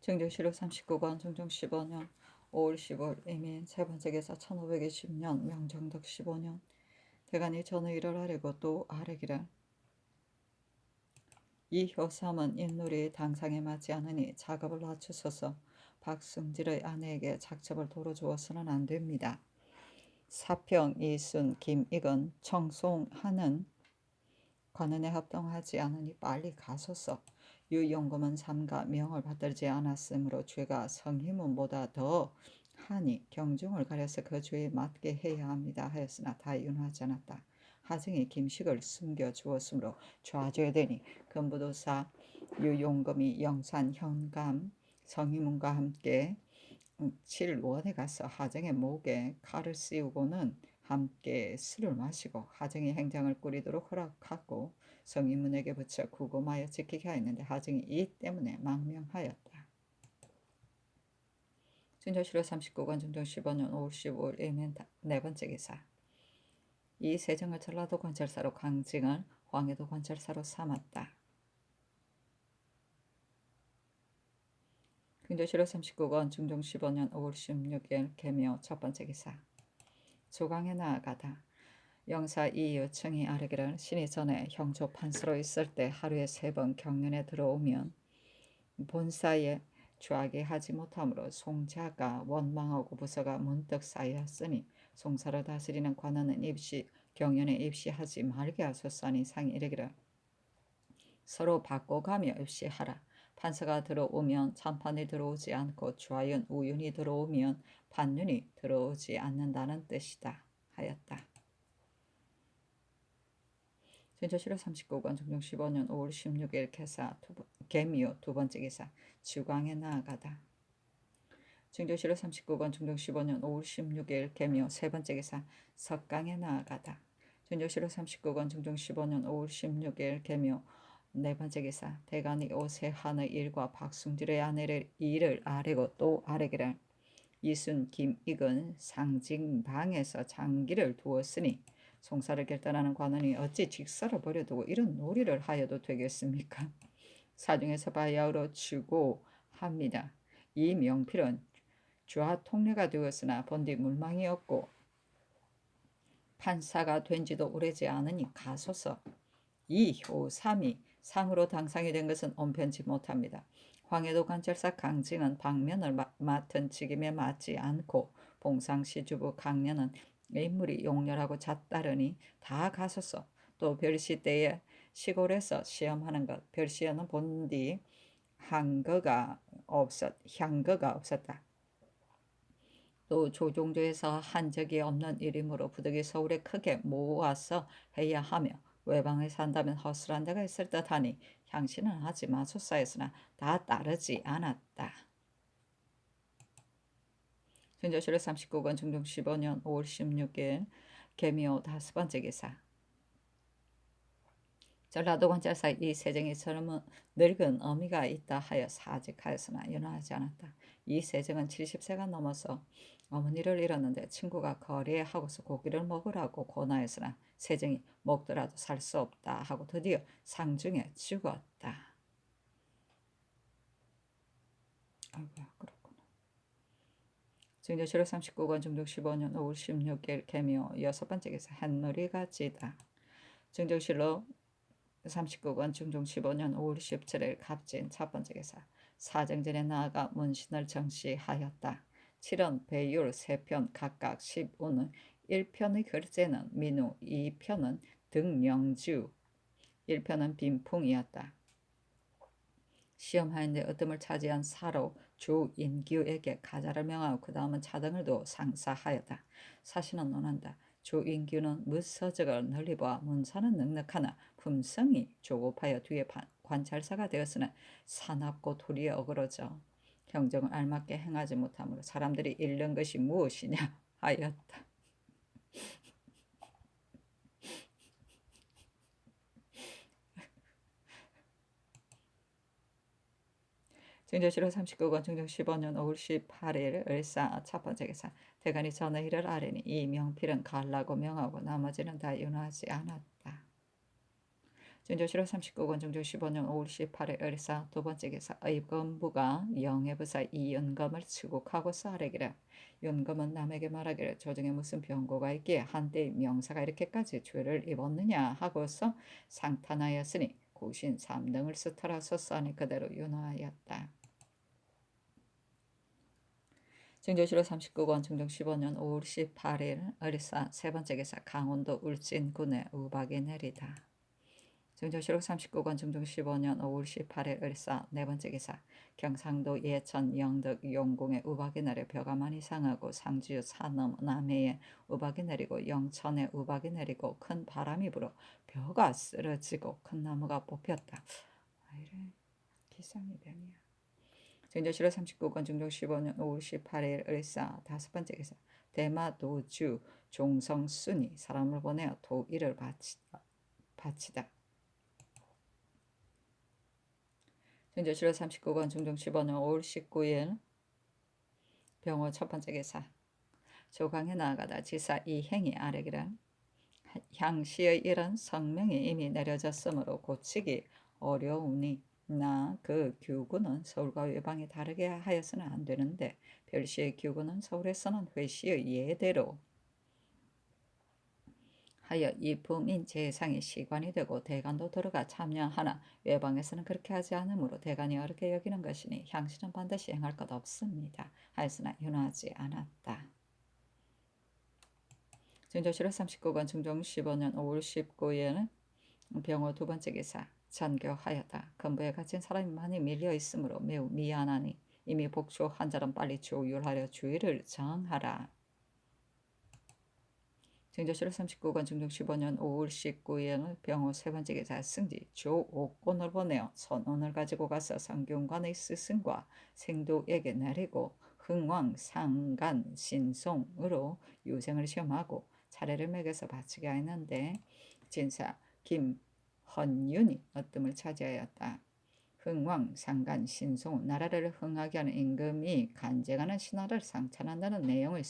증조실록 39권 중종 15년 5월 10월 이민 세 번째 계사 1520년 명정덕 15년 대간이 전의를 아래고 또 아래기를 이 효삼은 인놀이 당상에 맞지 않으니 작업을 낮추소서. 박승질의 아내에게 작첩을 도로 주어서는 안 됩니다. 사평 이순 김익은 청송하는 관원에 합동하지 않으니 빨리 가소서. 유용검은 삼가 명을 받들지 않았으므로 죄가 성희문보다 더 하니 경중을 가려서 그 죄에 맞게 해야 합니다 하였으나 다 윤하지 않았다. 하증이 김식을 숨겨주었으므로 좌죄되니 금부도사 유용검이 영산 현감 성희문과 함께 칠원에 가서 하증의 목에 칼을 씌우고는 함께 술을 마시고 하증이 행장을 꾸리도록 허락하고 성인문에게 붙여 구금하여 지키게 하였는데 하증이 이 때문에 망명하였다. 준조실록 39권 중종 15년 5월 15일 이민 네 번째 기사. 이 세정을 전라도 관찰사로 강증을 황해도 관찰사로 삼았다. 준조실록 39권 중종 15년 5월 16일 개묘 첫 번째 기사. 조강에 나아가다. 영사 이 요청이 아르기를 신이 전에 형조 판서로 있을 때 하루에 3번 경륜에 들어오면 본사에 주하게 하지 못하므로 송자가 원망하고 부서가 문득 쌓였으니 송사를 다스리는 관원은 경륜에 입시하지 말게 하소서하니 상이 이르기를 서로 바꿔가며 입시하라. 판서가 들어오면 참판이 들어오지 않고 주하연 우윤이 들어오면 판윤이 들어오지 않는다는 뜻이다 하였다. 준조실록 39권 중종 15년 5월 16일 개미호 두 번째 기사. 주광에 나아가다. 증조실록 39권 중종 15년 5월 16일 개미호 세 번째 기사. 석강에 나아가다. 증조실록 39권 중종 15년 5월 16일 개미호 네 번째 기사. 대간이 오세한의 일과 박승질의 아내를 일을 아뢰고 또 아뢰기를 이순 김익은 상징방에서 장기를 두었으니 송사를 결단하는 관원이 어찌 직사를 버려두고 이런 놀이를 하여도 되겠습니까? 사중에서 바야흐로 추고합니다. 이 명필은 주하 통례가 되었으나 본디 물망이 없고 판사가 된 지도 오래지 않으니 가소서. 이 효삼이 상으로 당상이 된 것은 온편치 못합니다. 황해도 관찰사 강증은 방면을 맡은 직임에 맞지 않고 봉상시 주부 강년은 인물이 용렬하고 잣다르니 다 가소서. 또 별시 때에 시골에서 시험하는 것 별시에는 본디 향거가 없었다. 또 조종조에서 한 적이 없는 일이므로 부득이 서울에 크게 모아서 해야 하며 외방에 산다면 허술한 데가 있을 듯하니 향신은 하지 마소서 했으나 다 따르지 않았다. 준조실록 39권 중종 15년 5월 16일 개미호 다섯 번째 기사. 전라도 관찰사 이 세정이 젊은 늙은 어미가 있다 하여 사직하였으나 연하지 않았다. 이 세정은 70세가 넘어서 어머니를 잃었는데 친구가 거리에 하고서 고기를 먹으라고 권하였으나 세정이 먹더라도 살 수 없다 하고 드디어 상중에 죽었다. 아이고야 그렇구나. 증조실록 39권 중종 15년 5월 16일 개묘 여섯 번째 기사. 햇놀이가 지다. 증조실록 39권 중종 15년 5월 17일 갑진 첫 번째 기사. 사정전에 나아가 문신을 정시하였다. 7원 배율 3편 각각 15는 1편의 글재는 민우, 2편은 등영주, 1편은 빈풍이었다. 시험하는데 어뜸을 차지한 사로 주인규에게 가자를 명하고 그 다음은 차등을 두어 상사하였다. 사신은 논한다. 주인규는 무서적을 널리 보아 문사는 넉넉하나 품성이 조급하여 뒤에 관찰사가 되었으나 사납고 도리에 어그러져 형정을 알맞게 행하지 못하므로 사람들이 잃는 것이 무엇이냐 하였다. 증조실록 39권 중종 15년 5월 18일 을사 첫 번째 기사. 대간이 전의를 아뢰니 이 명필은 갈라고 명하고 나머지는 다 윤하지 않았다. 증조실록 39권 중조 15년 5월 18일 을사 두 번째 기사 의검부가 영해부사 이윤검을 치국하고서 아뢰기를 윤검은 남에게 말하기를 조정에 무슨 병고가 있기에 한때의 명사가 이렇게까지 죄를 입었느냐 하고서 상탄하였으니 고신 3등을 스터라서 써니 그대로 윤화하였다. 증조실록 39권 증정 15년 5월 18일 을사 세 번째 기사 강원도 울진군에 우박이 내리다. 증조실록 39권 증정 15년 5월 18일 을사 네 번째 기사 경상도 예천 영덕 용궁에 우박이 내려 벼가 많이 상하고 상주 산넘 남해에 우박이 내리고 영천에 우박이 내리고 큰 바람이 불어 벼가 쓰러지고 큰 나무가 뽑혔다. 이래 기상이 변이야. 증조실록 39권 증정 15년 5월 18일 을사 다섯 번째 기사 대마 도주 종성순이 사람을 보내어 도일을 바치다. 증조실록 39권 증정 15년 5월 19일 병호 첫 번째 기사 조강에 나아가다 지사 이행이 아뢰기를 향시의 일은 성명이 이미 내려졌으므로 고치기 어려우니 나 그 규구는 서울과 외방이 다르게 하여서는 안 되는데 별시의 규구는 서울에서는 회시의 예대로 하여 이 부민 재상이 시관이 되고 대간도 들어가 참여하나 외방에서는 그렇게 하지 않으므로 대간이 어렵게 여기는 것이니 향시는 반드시 행할 것 없습니다. 하였으나 윤하지 않았다. 증조실록 39권 증정 15년 5월 19일 병호 두 번째 기사 전교하였다. 건부에 갇힌 사람이 많이 밀려 있으므로 매우 미안하니 이미 복조한 자는 빨리 조율하려 주의를 정하라. 증조실록 39권 증정 15년 5월 19일 병호 세 번째 기사 승지 조옥곤을 보내어 선언을 가지고 가서 성균관의 스승과 생도에게 내리고 흥왕 상간 신송으로 유생을 시험하고 차례를 매겨서 바치게 하였는데 진사 김헌윤이 어뜸을 차지하였다. 흥왕 상간 신송 나라를 흥하게 하는 임금이 간쟁하는 신하를 상찬한다는 내용의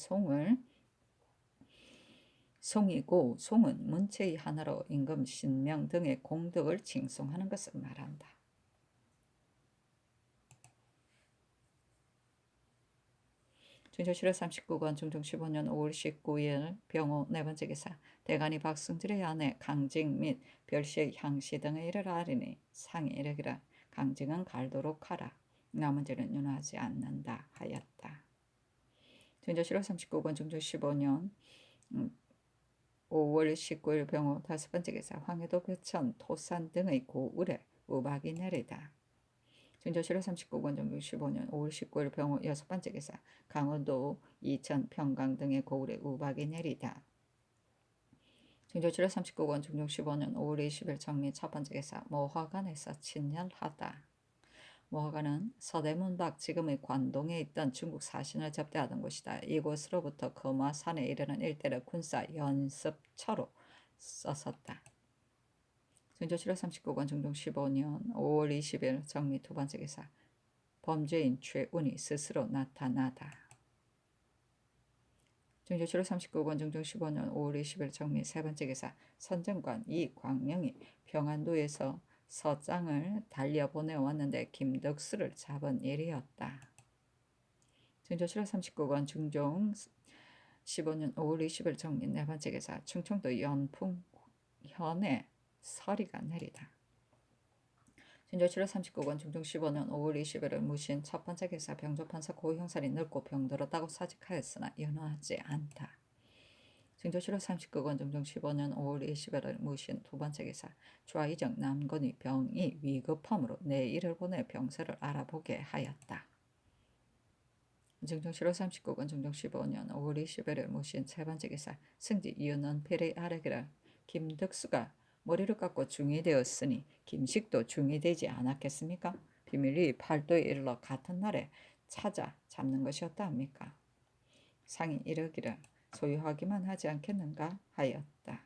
송이고 송은 문체의 하나로 임금 신명 등의 공덕을 칭송하는 것을 말한다. 증조실록 39권 증정 15년 5월 19일 병호 네 번째 기사 대간이 박승질의 아내 강직 및 별시의 향시 등의 일을 아리니 상이 이르기를 강직은 갈도록 하라. 나머지는 윤하지 않는다 하였다. 증조실록 39권 증정 15년 5월 19일 병호 다섯 번째 기사 황해도 교천 토산 등의 고을에 우박이 내리다. 증조실록 39권 증정 15년 5월 19일 병호 여섯 번째 기사 강원도 이천 평강 등의 고을에 우박이 내리다. 증조실록 39권 증정 15년 5월 20일 정미 첫 번째 기사 모화관에서 친열하다. 모화관은 서대문 밖 지금의 관동에 있던 중국 사신을 접대하던 곳이다. 이곳으로부터 거마산에 이르는 일대를 군사 연습처로 썼었다. 증조실록 39권 증정 15년 5월 20일 정미 두 번째 기사 범죄인 최운이 스스로 나타나다. 증조실록 39권 증정 15년 5월 20일 정미 세 번째 기사 선정관 이광명이 평안도에서 서장을 달려보내왔는데 김덕수를 잡은 일이었다. 증조실록 39권 증정 15년 5월 20일 정리 네 번째 기사 충청도 연풍현에 서리가 내리다. 증조실록 39권 증정 15년 5월 20일을 무신 첫 번째 기사 병조판사 고형살이 늙고 병들었다고 사직하였으나 연호하지 않다. 증조실록 39권 증정 15년 5월 20일을 무신 두 번째 기사 좌이정 남건이 병이 위급함으로 내일을 보내 병세를 알아보게 하였다. 증정실록 39권 증정 15년 5월 20일을 무신 세 번째 기사 승지 윤은필의 아뢰기를 김덕수가 머리를 깎고 중이되었으니 김식도 중이되지 않았겠습니까? 비밀리 팔도에 이르러 같은 날에 찾아 잡는 것이었다 합니까? 상이 이르기를 소유하기만 하지 않겠는가 하였다.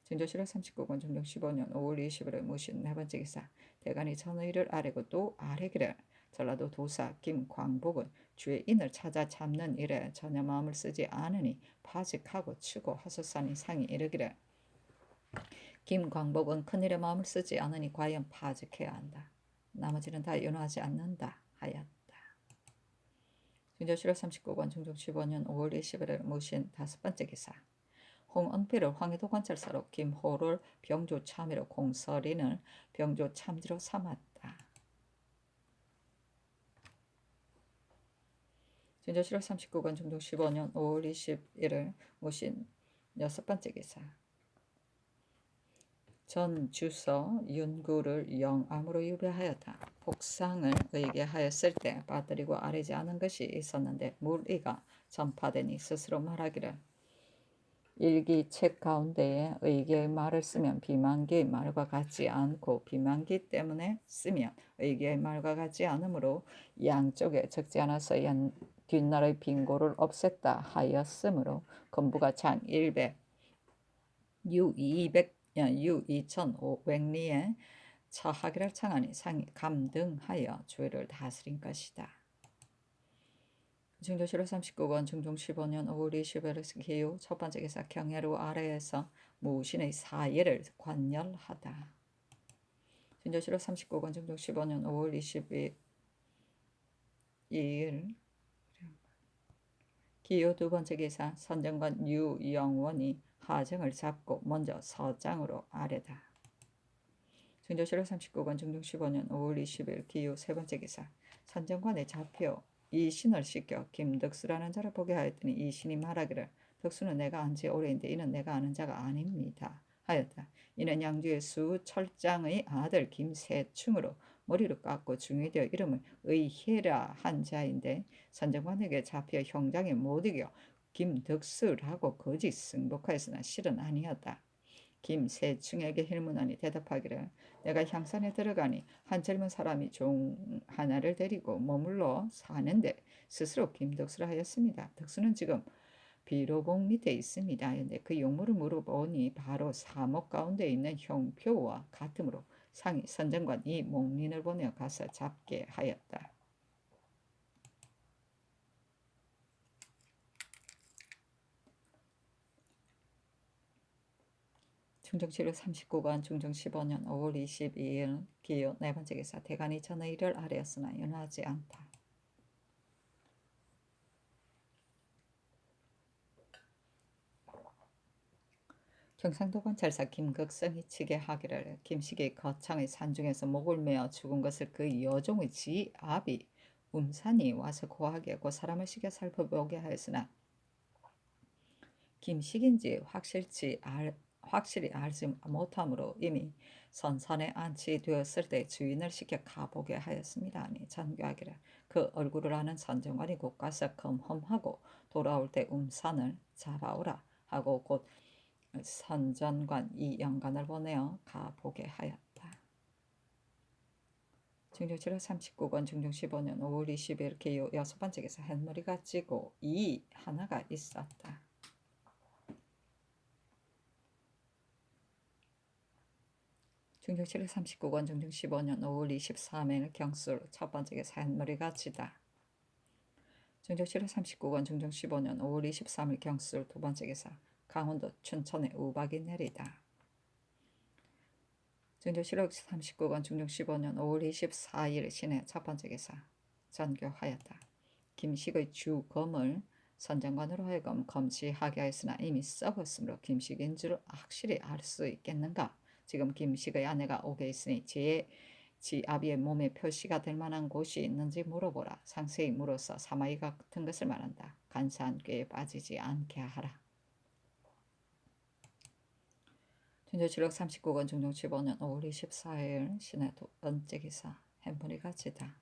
증조실록 39권 증정 15년 5월 20일을 무신 네 번째 기사 대간이 전의를 아뢰고 또 아뢰기를 전라도 도사 김광복은 죄인을 찾아 잡는 일에 전혀 마음을 쓰지 않으니 파직하고 치고 하소사니 상이 이르기를 김광복은 큰일에 마음을 쓰지 않으니 과연 파직해야 한다. 나머지는 다 연호하지 않는다 하였다. 중조실록 39권 중종 15년 5월 20일에 모신 5번째 기사. 홍은필을 황해도 관찰사로, 김호를 병조 참의로, 공서린을 병조 참지로 삼았다. 중조실록 39권 중종 15년 5월 21일 모신 6번째 기사. 전 주서 윤구를 영암으로 유배하였다. 복상을 의계하였을 때 빠뜨리고 아뢰지 않은 것이 있었는데 물의가 전파되니 스스로 말하기를, 일기 책 가운데에 의계의 말을 쓰면 비만기의 말과 같지 않고 비만기 때문에 쓰면 의계의 말과 같지 않으므로 양쪽에 적지 않아서 뒷날의 빈고를 없앴다 하였으므로 건부가 장 100, 유 2500리에 차하기를 청하니 상이 감등하여 주의를 다스린 것이다. 중조실록 39권 중종 15년 5월 20일 기후 첫 번째 기사. 경야로 아래에서 무신의 사예를 관열하다. 중조실록 39권 중종 15년 5월 22일 기후 두 번째 기사. 선정관 유영원이 하정을 잡고 먼저 서장으로 아뢰다. 중조실록 39권 중종 15년 5월 20일 기후 세 번째 기사. 선정관의 좌표 이신을 시켜 김덕수라는 자를 보게 하였더니 이신이 말하기를, 덕수는 내가 안지 오래인데 이는 내가 아는 자가 아닙니다 하였다. 이는 양주의 수철장의 아들 김세충으로 머리를 깎고 중위되어 이름을 의혜라 한 자인데 선정관에게 잡혀 형장에 못 이겨 김덕수라고 거짓 승복하였으나 실은 아니었다. 김세충에게 힐문하니 대답하기를, 내가 향산에 들어가니 한 젊은 사람이 종 하나를 데리고 머물러 사는데 스스로 김덕수라 하였습니다. 덕수는 지금 비로봉 밑에 있습니다. 근데 그 용모를 물어보니 바로 사목 가운데 있는 형표와 같으므로 상이 선정관 이 목린을 보내어 가서 잡게 하였다. 중정실록 39권 중정 15년 5월 22일 기호 네 번째 기사. 대간이 전의 일을 아뢰었으나 연하지 않다. 경상도 관찰사 김극성이 치게 하기를, 김식이 거창의 산중에서 목을 메어 죽은 것을 그 여종의 지아비 움산이 와서 고하게 그 사람을 시켜 살펴보게 하였으나 김식인지 확실히 알지 못하므로 이미 선산에 안치되었을 때 주인을 시켜 가보게 하였습니다. 아니 전교하기를, 그 얼굴을 아는 선정관이 곧 가서 검험하고 돌아올 때 움산을 잡아오라 하고 곧 선전관 이영관을 보내어 가보게 하였다. 중종실록 39권 중종 15년 5월 20일 기호 여섯 번째 기사. 햇머리가 찌고 이 하나가 있었다. 중종실록 39권 중종 15년 5월 23일 경술 첫 번째 기사. 햇머리가 찌다. 중종실록 39권 중종 15년 5월 23일 경술 두 번째 기사. 강원도 춘천에 우박이 내리다. 중조실록 39권 중종 15년 5월 24일 신해 첫 번째 기사. 전교하였다. 김식의 주검을 선정관으로 하여금 검시하게 하였으나 이미 썩었으므로 김식인 줄 확실히 알 수 있겠는가. 지금 김식의 아내가 옥에 있으니 지아비의 몸에 표시가 될 만한 곳이 있는지 물어보라. 상세히 물어서 사마이 같은 것을 말한다. 간사한 꾀에 빠지지 않게 하라. 중조실록 39권 중종 15년 5월 24일 신해 두 번째 기사. 햇머리가 찌다.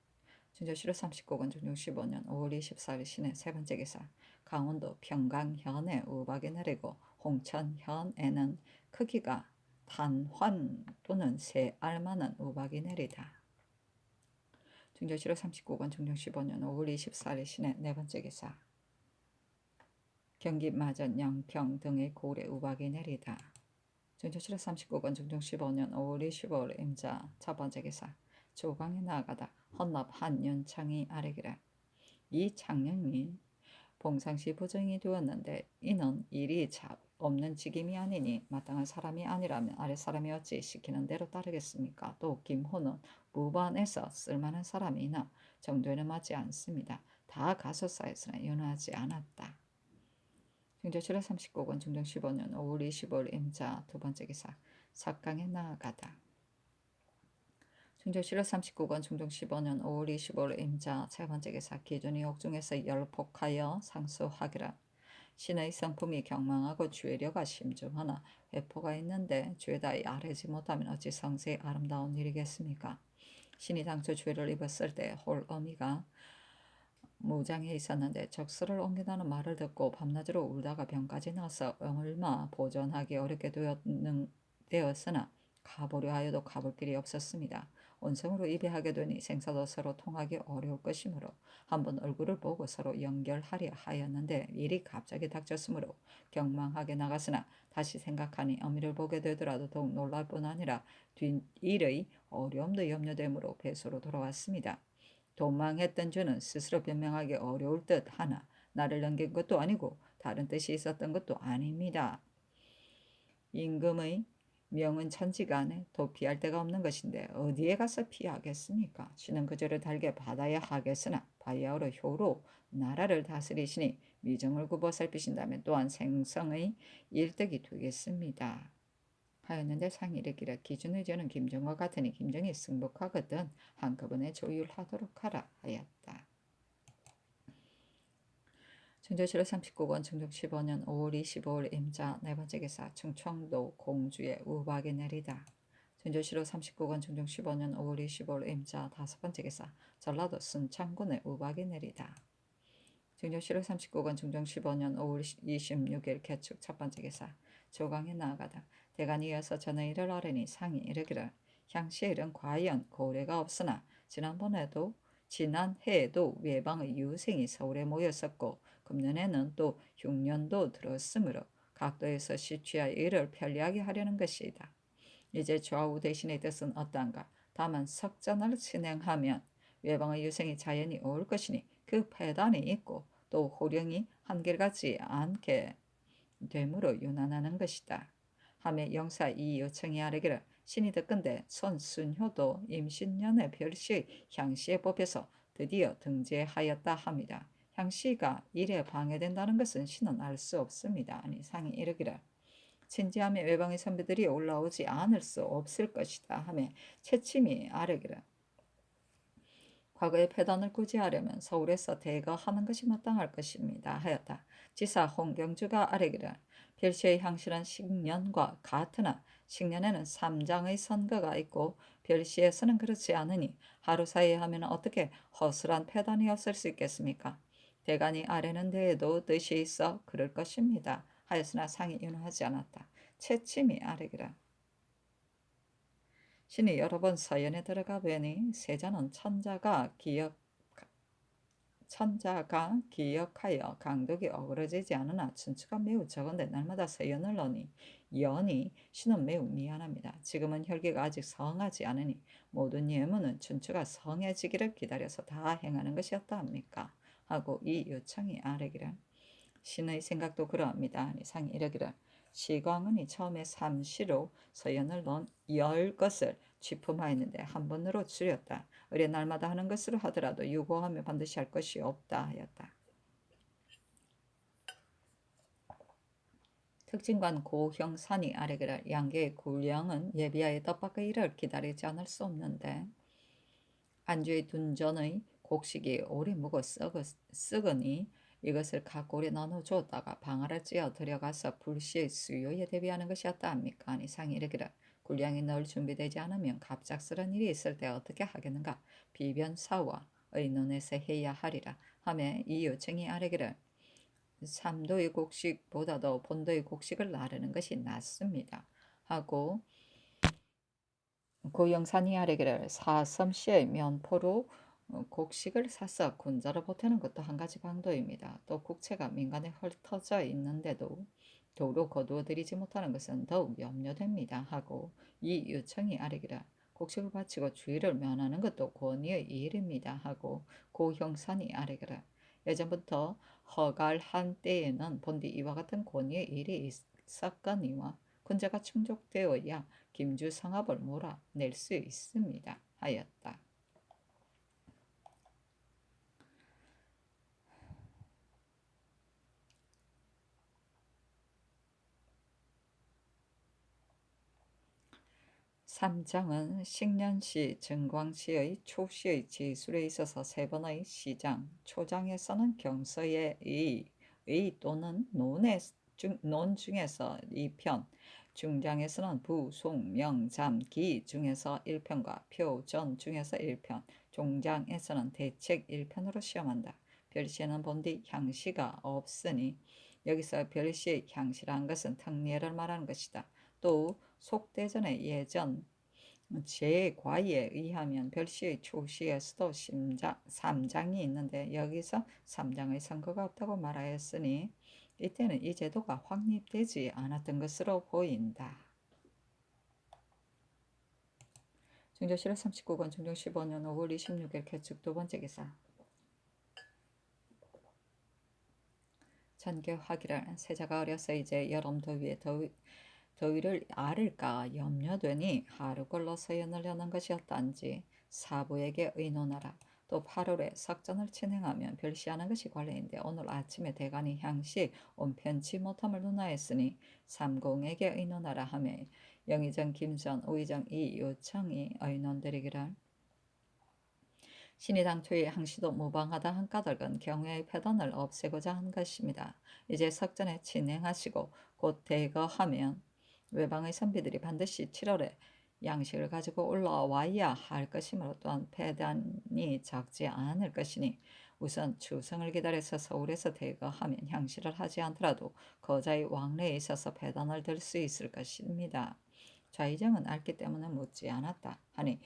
중조실록 39권 중종 15년 5월 24일 신해 세 번째 기사. 강원도 평강현에 우박이 내리고 홍천현에는 크기가 단환 또는 3알만한 우박이 내리다. 중조실록 39권 중종 15년 5월 24일 신해 네 번째 기사. 경기 마전 영평 등의 고을에 우박이 내리다. 중조실록 39권 중종 15년 5월 25일 임자 첫 번째 기사. 조강에 나아가다 헌납 한윤창이 아뢰기를, 이 창령이 봉상시 부정이 되었는데 이는 일이 없는 직임이 아니니 마땅한 사람이 아니라면 아랫사람이 어찌 시키는 대로 따르겠습니까? 또 김호는 무반에서 쓸만한 사람이나 정도에는 맞지 않습니다. 다 가소사에서는 연하지 않았다. 중조실화 39권 중종 15년 5월 25일 임자 두 번째 기사 삭강에 나아가다. 중조실화 39권 중종 15년 5월 25일 임자 세 번째 기사 기준이 옥중에서 열폭하여 상수하기라. 신의 성품이 경망하고 죄려가 심중하나 회포가 있는데 죄다 아뢰지 못하면 어찌 성세의 아름다운 일이겠습니까? 신이 당초 죄를 입었을 때 홀어미가 무장에 있었는데 적수를 옮긴다는 말을 듣고 밤낮으로 울다가 병까지 나서 얼마 보존하기 어렵게 되었으나 가보려 하여도 가볼 길이 없었습니다. 온성으로 입에하게 되니 생사도 서로 통하기 어려울 것이므로 한번 얼굴을 보고 서로 연결하려 하였는데 일이 갑자기 닥쳤으므로 경망하게 나갔으나 다시 생각하니 어미를 보게 되더라도 더욱 놀랄 뿐 아니라 뒷일의 어려움도 염려되므로 배소로 돌아왔습니다. 도망했던 죄는 스스로 변명하기 어려울 듯 하나 나를 넘긴 것도 아니고 다른 뜻이 있었던 것도 아닙니다. 임금의 명은 천지간에 도피할 데가 없는 것인데 어디에 가서 피하겠습니까? 신은 그 죄를 달게 받아야 하겠으나 바야흐로 효로 나라를 다스리시니 미정을 굽어 살피신다면 또한 생성의 일득이 되겠습니다. 하였는데 상이 이르기를 기준의 죄는 김정과 같으니 김정이 승복하거든 한꺼번에 조율하도록 하라 하였다. 중조실록 39권 중종 15년 5월 25일 임자 네 번째 기사 충청도 공주의 우박이 내리다. 중조실록 39권 중종 15년 5월 25일 임자 다섯 번째 기사 전라도 순창군의 우박이 내리다. 중조실록 39권 중종 15년 5월 26일 개축 첫 번째 기사 조강에 나아가다. 대간이 이어서 전의 일을 아뢰니 상이 이르기를 향시의 일은 과연 고래가 없으나 지난해에도 외방의 유생이 서울에 모였었고 금년에는 또 흉년도 들었으므로 각도에서 시취하여 일을 편리하게 하려는 것이다. 이제 좌우 대신의 뜻은 어떠한가? 다만 석전을 진행하면 외방의 유생이 자연히 올 것이니 그 폐단이 있고 또 호령이 한결같지 않게 되므로 유난하는 것이다. 하매 영사 이 요청이 아뢰기를 신이 듣건대 손순효도 임신년의 별시의 향시에 뽑혀서 드디어 등재하였다 합니다. 향시가 일에 방해된다는 것은 신은 알 수 없습니다. 아니 상이 이르기를 친지함의 외방의 선비들이 올라오지 않을 수 없을 것이다 하며 채침이 아뢰기를 과거의 폐단을 구제하려면 서울에서 대거하는 것이 마땅할 것입니다 하였다. 지사 홍경주가 아뢰기를 별시의 향실은 식년과 같으나 식년에는 3장의 선거가 있고 별시에서는 그렇지 않으니 하루 사이에 하면 어떻게 허술한 폐단이 없을 수 있겠습니까? 대간이 아뢰는 데에도 뜻이 있어 그럴 것입니다 하였으나 상이 윤하지 않았다. 채침이 아뢰기를 신이 여러 번 서연에 들어가 보니 세자는 천자가 기역하여 강독이 어그러지지 않으나 춘추가 매우 적은데 날마다 서연을 넣으니 연이 신은 매우 미안합니다. 지금은 혈기가 아직 성하지 않으니 모든 예문은 춘추가 성해지기를 기다려서 다 행하는 것이었다 합니까? 하고 이 요청이 아뢰기를 신의 생각도 그러합니다. 상이 이르기를 시광은이 처음에 삼시로 서연을 넣은 10것을 취품하였는데 한 번으로 줄였다. 의뢰 날마다 하는 것으로 하더라도 유고하며 반드시 할 것이 없다 하였다. 특징관 고형산이 아래기를 양계의 굴령은 예비하여 떡밥의 일을 기다리지 않을 수 없는데 안주의 둔전의 곡식이 오래 묵어 썩으니 이것을 각 골에 나눠 주었다가 방아를 찧어 들여가서 불시의 수요에 대비하는 것이었다 합니까? 아니 상이 이르기를 굴량이 널 준비되지 않으면 갑작스런 일이 있을 때 어떻게 하겠는가? 비변사와의 눈에서 해야 하리라 하며 이 요청이 아뢰기를 삼도의 곡식보다도 본도의 곡식을 나르는 것이 낫습니다 하고 고영산이 아래기를 사섬시의 면포로 곡식을 사서 군자로 보태는 것도 한 가지 방도입니다. 또 국채가 민간에 헐터져 있는데도 도로 거두어 들이지 못하는 것은 더욱 염려됩니다. 하고 이 요청이 아래기라 곡식을 바치고 주의를 면하는 것도 권위의 일입니다. 하고 고형산이 아래기라 예전부터 허갈한 때에는 본디 이와 같은 권위의 일이 있었거니와 군자가 충족되어야 김주 성읍을 몰아낼 수 있습니다. 하였다. 삼장은 식년시 증광시의 초시의 지술에 있어서 세 번의 시장, 초장에서는 경서의 의 또는 논 중에서 2편, 중장에서는 부, 송, 명, 잠, 기 중에서 1편과 표, 전 중에서 1편, 종장에서는 대책 1편으로 시험한다. 별시에는 본디 향시가 없으니 여기서 별시의 향시라는 것은 특례를 말하는 것이다. 또 속대전의 예전 제 과에 의하면 별시의 초시에서도 삼장이 있는데 여기서 삼장의 선거가 없다고 말하였으니 이때는 이 제도가 확립되지 않았던 것으로 보인다. 중조실록 39권 중종 15년 5월 26일 개축 두 번째 기사. 전개 화기를 세자가 어려서 이제 여름 더위를 앓을까 염려되니 하루걸러 서연을 여는 것이었단지 사부에게 의논하라. 또 8월에 석전을 진행하면 별시하는 것이 관례인데 오늘 아침에 대간이 향시 온편치 못함을 논하였으니 삼공에게 의논하라 하며 영의정 김전 우의정 이 요청이 의논드리기를 신이 당초에 항시도 무방하다 한 까닭은 경우의 패단을 없애고자 한 것입니다. 이제 석전에 진행하시고 곧 대거하면 외방의 선비들이 반드시 7월에 양식을 가지고 올라와야 할 것이므로 또한 패단이 적지 않을 것이니 우선 추성을 기다려서 서울에서 대거하면 향시를 하지 않더라도 거자의 왕래에 있어서 패단을 들 수 있을 것입니다. 좌의정은 알기 때문에 묻지 않았다 하니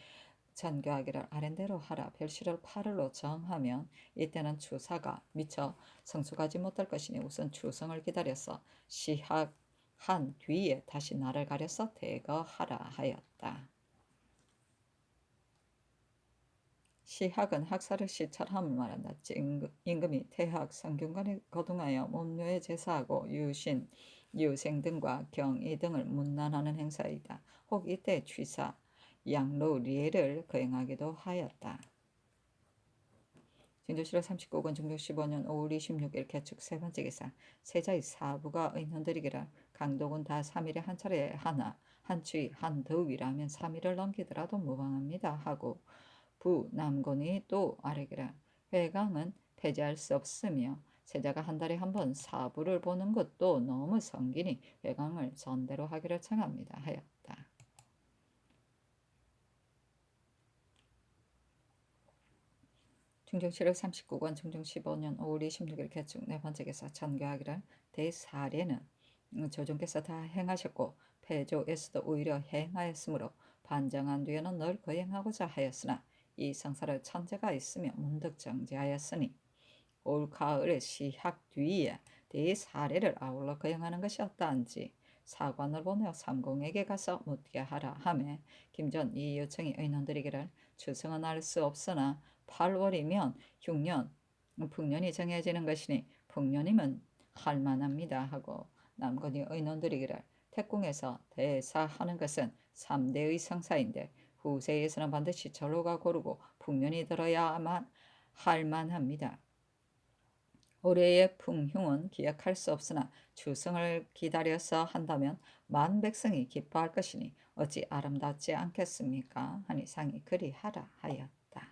전교하기를 아랜대로 하라. 별시를 8일로 정하면 이때는 추사가 미처 성수가지 못할 것이니 우선 추성을 기다려서 시학한 뒤에 다시 날을 가려서 대거하라 하였다. 시학은 학사를 시찰함을 말한다. 임금이 태학, 성균관에 거둥하여 문묘에 제사하고 유신, 유생 등과 경이 등을 문난하는 행사이다. 혹 이때 취사, 양로 리에를 거행하기도 하였다. 진조실록 39권 중종 15년 5월 26일 개축 세 번째 기사. 세자의 사부가 의논드리기를 강독은 다 3일에 한 차례 하나 한추위 한더위라면 3일을 넘기더라도 무방합니다 하고 부 남곤이 또 아뢰기를 회강은 폐지할 수 없으며 세자가 한 달에 한 번 사부를 보는 것도 너무 성기니 회강을 전대로 하기를 청합니다 하였다. 중종실록 39권 중종 15년 5월 26일 개축 네 번째 기사. 전교하기를 대사례는 조정께서 다 행하셨고 폐조에서도 오히려 행하였으므로 반정한 뒤에는 늘 거행하고자 하였으나 이 성사를 천재가 있으며 문득 정지하였으니 올 가을에 시학 뒤에 대사례를 아울러 거행하는 것이었다한지 사관을 보내어 삼공에게 가서 묻게 하라 하며 김전 이 요청이 의논드리기를 추성은 알 수 없으나 8월이면 흉년 풍년이 정해지는 것이니 풍년이면 할만합니다 하고 남건이 의논드리기를 태궁에서 대사하는 것은 3대의 성사인데 후세에서는 반드시 절호가 고르고 풍년이 들어야만 할만합니다. 올해의 풍흉은 기약할 수 없으나 추성을 기다려서 한다면 만 백성이 기뻐할 것이니 어찌 아름답지 않겠습니까? 하니 상이 그리하라 하였다.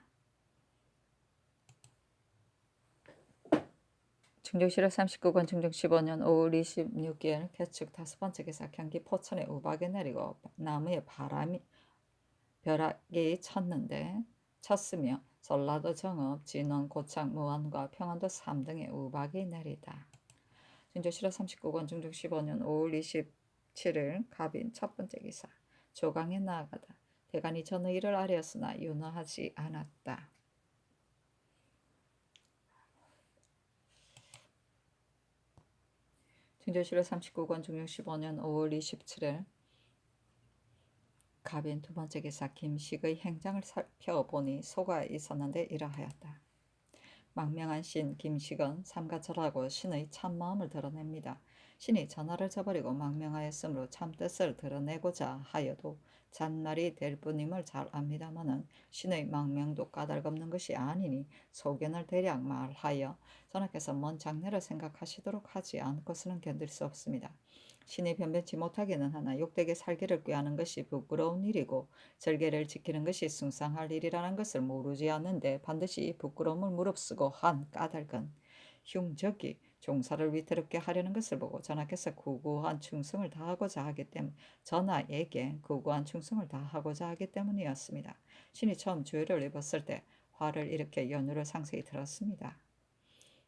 중종실록 39권 중종 15년 5월 26일 개축 다섯 번째 기사. 경기 포천에 우박이 내리고 나무에 벼락이 쳤으며 전라도 정읍, 진원, 고창, 무안과 평안도 3등의 우박이 내리다. 중조실록 39권 중종 15년 5월 27일 갑인 첫 번째 기사. 조강에 나아가다. 대간이 전의 일을 아뢰었으나 윤허하지 않았다. 중조실록 39권 중종 15년 5월 27일 갑인 두 번째 기사. 김식의 행장을 살펴보니 소가 있었는데 이러하였다. 망명한 신 김식은 삼가절하고 신의 참마음을 드러냅니다. 신이 전화를 저버리고 망명하였으므로 참뜻을 드러내고자 하여도 잔말이 될 뿐임을 잘 압니다마는 신의 망명도 까닭없는 것이 아니니 소견을 대략 말하여 전하께서 먼 장래를 생각하시도록 하지 않고서는 견딜 수 없습니다. 신이 변변치 못하기는 하나 욕되게 살기를 꾀하는 것이 부끄러운 일이고 절개를 지키는 것이 숭상할 일이라는 것을 모르지 않는데 반드시 이 부끄러움을 무릅쓰고 한 까닭은 흉적이 종사를 위태롭게 하려는 것을 보고 전하께서 구구한 충성을 다하고자 하기 때문 전하에게 구구한 충성을 다하고자 하기 때문이었습니다. 신이 처음 주의를 입었을 때 화를 일으켜 연유를 상세히 들었습니다.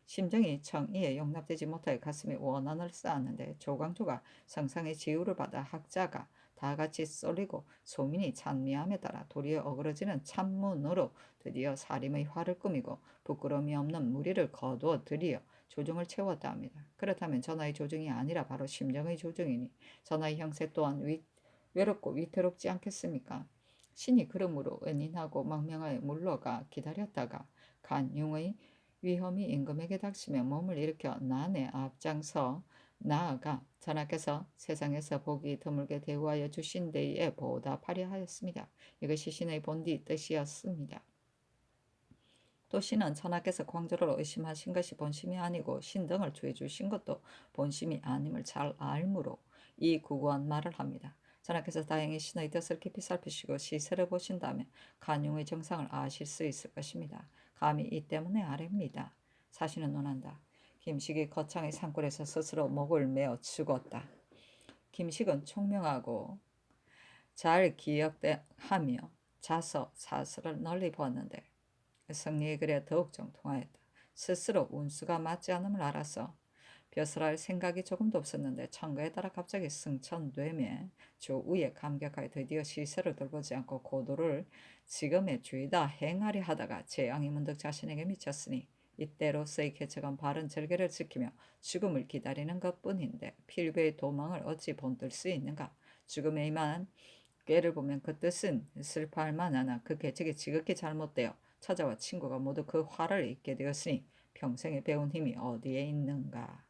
심정이 청이에 용납되지 못하여 가슴에 원한을 쌓았는데 조광조가 성상의 지우를 받아 학자가 다 같이 쏠리고 소민이 찬미함에 따라 도리어 어그러지는 참문으로 드디어 사림의 화를 꾸미고 부끄러움이 없는 무리를 거두어 들이어 조정을 채웠다 합니다. 그렇다면 전하의 조정이 아니라 바로 심정의 조정이니 전하의 형세 또한 외롭고 위태롭지 않겠습니까? 신이 그러므로 은인하고 망명하여 물러가 기다렸다가 간융의 위험이 임금에게 닥치며 몸을 일으켜 난에 앞장서 나아가 전하께서 세상에서 복이 드물게 대우하여 주신 데에 보답하려 하였습니다. 이것이 신의 본디 뜻이었습니다. 또 신은 전하께서 광조를 의심하신 것이 본심이 아니고 신등을 주해 주신 것도 본심이 아님을 잘 알므로 이 구구한 말을 합니다. 전하께서 다행히 신의 뜻을 깊이 살피시고 시세를 보신다면 간용의 정상을 아실 수 있을 것입니다. 감히 이 때문에 아뢰입니다. 사신은 논한다. 김식이 거창의 산골에서 스스로 목을 메어 죽었다. 김식은 총명하고 잘 기억하며 자서 사설을 널리 보았는데 성리의 글에 더욱 정통하였다. 스스로 운수가 맞지 않음을 알아서 벼슬할 생각이 조금도 없었는데 천거에 따라 갑자기 승천되며 조우에 감격하여 드디어 시세를 돌보지 않고 고도를 지금의 주의다 행하려 하다가 재앙이 문득 자신에게 미쳤으니 이때로서의 개척은 바른 절개를 지키며 죽음을 기다리는 것뿐인데 필배의 도망을 어찌 본뜰 수 있는가. 죽음에 임한 꾀를 보면 그 뜻은 슬퍼할 만하나 그 계책이 지극히 잘못되어 처자와 친구가 모두 그 화를 잊게 되었으니 평생에 배운 힘이 어디에 있는가.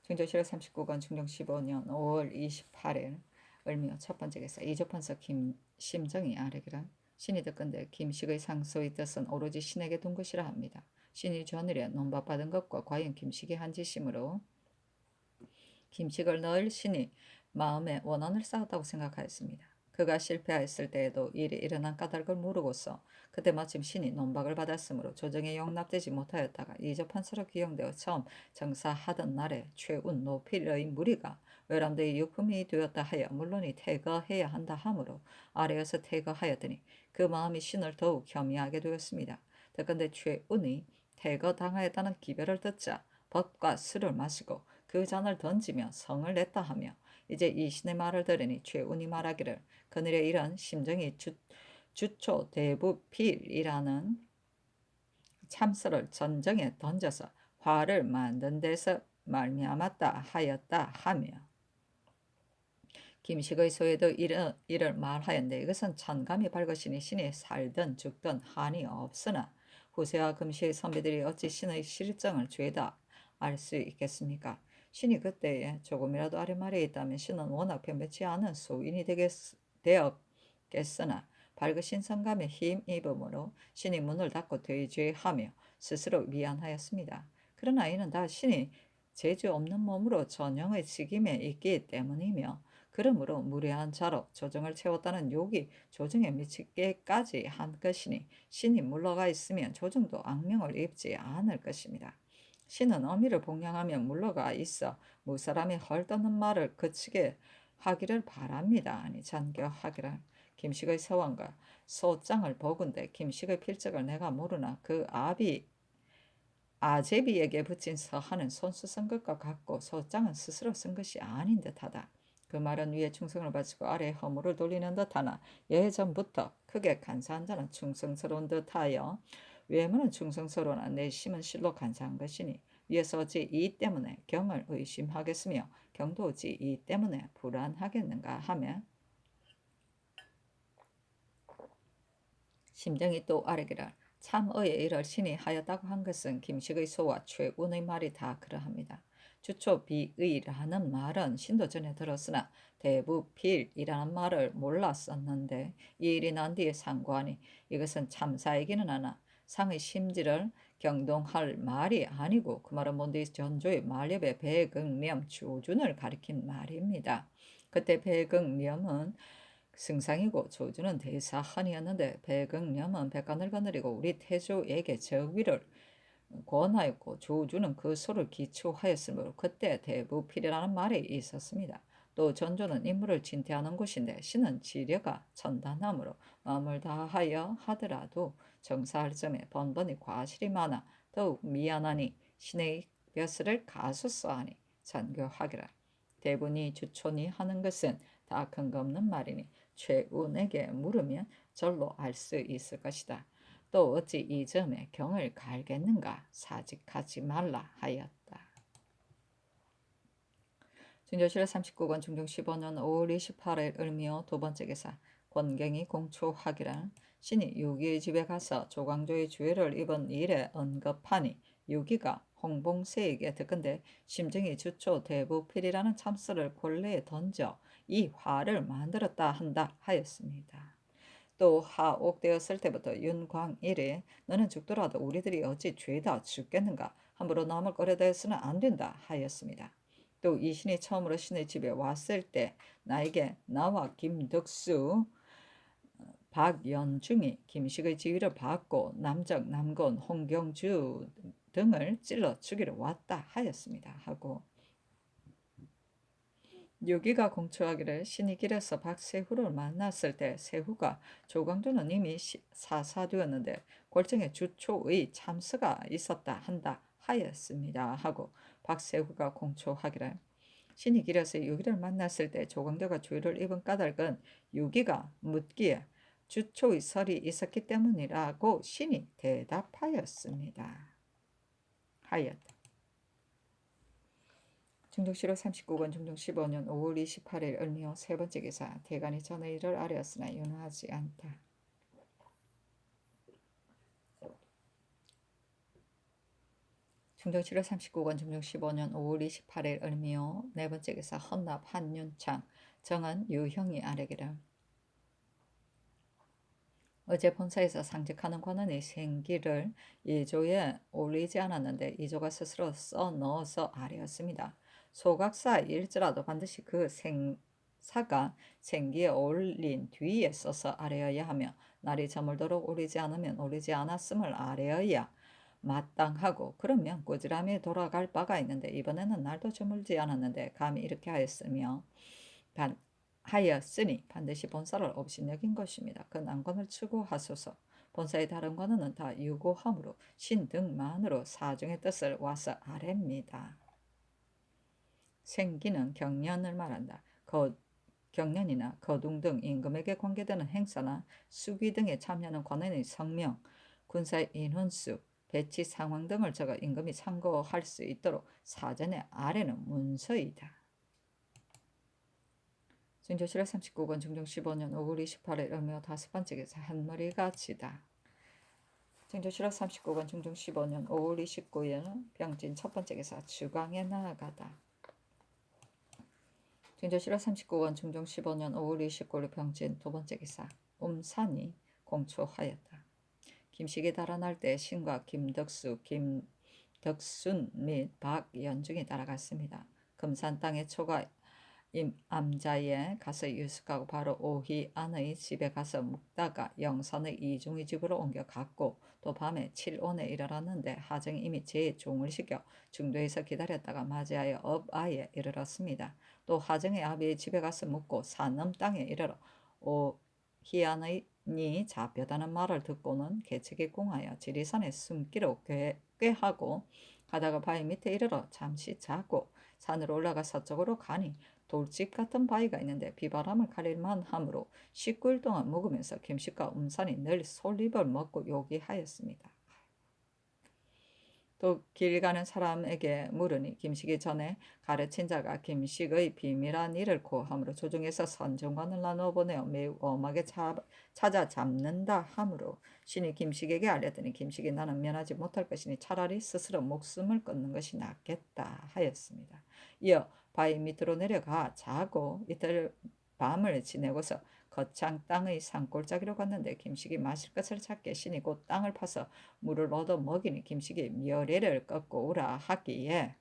중조실록 39권 중종 15년 5월 28일 을미어 첫 번째 기사 이조판서 김심정이 아뢰기를 신이 듣건대 김식의 상소의 뜻은 오로지 신에게 둔 것이라 합니다. 신이 전일에 논박받은 것과 과연 김식이 한 짓이므로 김식을 늘 신이 마음에 원한을 쌓았다고 생각하였습니다. 그가 실패하였을 때에도 일이 일어난 까닭을 모르고서 그때 마침 신이 논박을 받았으므로 조정에 용납되지 못하였다가 이조판서로 기용되어 처음 정사하던 날에 최운 노필의 무리가 외람되이 유품이 되었다 하여 물론이 퇴거해야 한다 하므로 아래에서 퇴거하였더니 그 마음이 신을 더욱 혐의하게 되었습니다. 더건대 최운이 퇴거당하였다는 기별을 듣자 법과 술을 마시고 그 잔을 던지며 성을 냈다 하며 이제 이 신의 말을 들으니 최운이 말하기를 그늘의 이런 심정이 주초대부필이라는 참설을 전정에 던져서 화를 만든 데서 말미암았다 하였다 하며 김식의 소에도 이를 말하였는데 이것은 천감이 밝으시니 신이 살든 죽든 한이 없으나 후세와 금시의 선비들이 어찌 신의 실정을 죄다 알 수 있겠습니까? 신이 그때에 조금이라도 아랫말에 있다면 신은 워낙 변변치 않은 소인이 되었겠으나 밝으신 성감에 힘입음으로 신이 문을 닫고 대죄하며 스스로 미안하였습니다. 그러나 이는 다 신이 재주 없는 몸으로 전형의 직임에 있기 때문이며 그러므로 무례한 자로 조정을 채웠다는 욕이 조정에 미치게까지 한 것이니 신이 물러가 있으면 조정도 악명을 입지 않을 것입니다. 신은 어미를 복양하며 물러가 있어 무사람이 헐떠는 말을 그치게 하기를 바랍니다. 아니 잔교하기를 김식의 서원과 소장을 보건대 김식의 필적을 내가 모르나 그 아제비에게 붙인 서한은 손수 쓴 것과 같고 소장은 스스로 쓴 것이 아닌 듯하다. 그 말은 위에 충성을 바치고 아래에 허물을 돌리는 듯하나 예전부터 크게 간사한 자는 충성스러운 듯하여 외모는 충성스러우나 내심은 실로 간사한 것이니 위에서 어찌 이 때문에 경을 의심하겠으며 경도 어찌 이 때문에 불안하겠는가 하며 심정이 또 아르기를 참의에 이를 신이 하였다고 한 것은 김식의 소와 최운의 말이 다 그러합니다. 주초비의라는 말은 신도 전에 들었으나 대부필이라는 말을 몰랐었는데 이 일이 난 뒤에 상고하니 이것은 참사이기는 하나 상의 심지를 경동할 말이 아니고 그 말은 뭔디 전조의 말엽의 배경념 조준을 가리킨 말입니다. 그때 배경념은 승상이고 조주는 대사한이었는데 배경념은 백간을 거느리고 우리 태조에게 저위를 권하였고 조주는 그 소를 기초하였으므로 그때 대부필이라는 말이 있었습니다. 또 전조는 인물을 징태하는 곳인데 신은 지려가 천단함으로 마음을 다하여 하더라도 정사할 점에 번번이 과실이 많아 더욱 미안하니 신의 벼슬을 가소서하니 전교하기라. 대분이 주촌이 하는 것은 다 근거 없는 말이니 최운에게 물으면 절로 알 수 있을 것이다. 또 어찌 이 점에 경을 갈겠는가 사직하지 말라 하였다. 중조실의 39권 중종 15년 5월 28일 을미호 두 번째 기사 권경이 공초하기란 신이 유기의 집에 가서 조광조의 주애를 입은 일에 언급하니 유기가 홍봉세에게 듣건대 심정이 주초 대부필이라는 참설을 본래에 던져 이 화를 만들었다 한다 하였습니다. 또 하옥되었을 때부터 윤광일이 너는 죽더라도 우리들이 어찌 죄다 죽겠는가 함부로 남을 꺼려대어서는 안 된다 하였습니다. 또 이 신이 처음으로 신의 집에 왔을 때 나에게 나와 김덕수 박연중이 김식의 지위를 받고 남적 남건 홍경주 등을 찔러 죽이러 왔다 하였습니다 하고 유기가 공초하기를 신이 길에서 박세후를 만났을 때 세후가 조광조는 이미 사사되었는데 골정에 주초의 참수가 있었다 한다 하였습니다 하고 박세후가 공초하기를 신이 길에서 유기를 만났을 때 조광조가 죄를 입은 까닭은 유기가 묻기에 주초의 설이 있었기 때문이라고 신이 대답하였습니다. 하였다. 중종실록 39권 중종 15년 5월 28일 을미호 세 번째 기사 대간이 전의 일을 아뢰었으나 윤하지 않다. 중종실록 39권 중종 15년 5월 28일 을미호 네 번째 기사 헌납 한윤창 정은 유형이 아뢰기를 어제 본사에서 상직하는 권한이 생기를 이조에 올리지 않았는데 이조가 스스로 써넣어서 아뢰었습니다. 소각사일지라도 반드시 그 생사가 생기에 올린 뒤에 써서 아뢰어야 하며 날이 저물도록 올리지 않으면 올리지 않았음을 아뢰어야 마땅하고 그러면 꾸지람이 돌아갈 바가 있는데 이번에는 날도 저물지 않았는데 감히 이렇게 하였으니 반드시 본사를 업신여긴 것입니다. 그 난관을 추구하소서. 본사의 다른 관원은 다 유고함으로 신 등만으로 사중의 뜻을 와서 아랩니다. 생기는 경련을 말한다. 경련이나 거둥 등 임금에게 관계되는 행사나 수기 등에 참여하는 관원의 성명, 군사의 인원수, 배치 상황 등을 적어 임금이 참고할 수 있도록 사전에 아래는 문서이다. 중조실록 39권 중종 15년 5월 28일 을미호 다섯 번째 기사 한머리가 지다. 중조실록 39권 중종 15년 5월 29일 병진 첫 번째 기사 주광에 나아가다. 중조실록 39권 중종 15년 5월 29일 병진 두 번째 기사 음산이 공초하였다. 김식이 달아날 때 신과 김덕순 및 박연중이 따라갔습니다. 금산 땅의 초가 암자에 가서 유숙하고 바로 오희안의 집에 가서 묵다가 영산의 이중의 집으로 옮겨갔고 또 밤에 칠온에 이르렀는데 하정이 이미 제 종을 시켜 중도에서 기다렸다가 맞이하여 업아에 이르렀습니다. 또 하정의 아비의 집에 가서 묵고 산넘 땅에 이르러 오희안의 니 잡혀다는 말을 듣고는 개책에 궁하여 지리산에 숨기로 꾀하고 가다가 바위 밑에 이르러 잠시 자고 산으로 올라가 서쪽으로 가니 돌집 같은 바위가 있는데 비바람을 가릴만 하므로 19일 동안 묵으면서 김식과 음산이 늘 솔잎을 먹고 요기하였습니다. 또 길 가는 사람에게 물으니 김식이 전에 가르친 자가 김식의 비밀한 일을 고함으로 조중에서 선정관을 나누어 보내어 매우 엄하게 찾아 잡는다 하므로 신이 김식에게 알렸더니 김식이 나는 면하지 못할 것이니 차라리 스스로 목숨을 끊는 것이 낫겠다 하였습니다. 이어 바위 밑으로 내려가 자고 이틀 밤을 지내고서 거창 땅의 산골짜기로 갔는데 김식이 마실 것을 찾게 신이 곧 땅을 파서 물을 얻어 먹이니 김식이 멸애를 꺾고 오라 하기에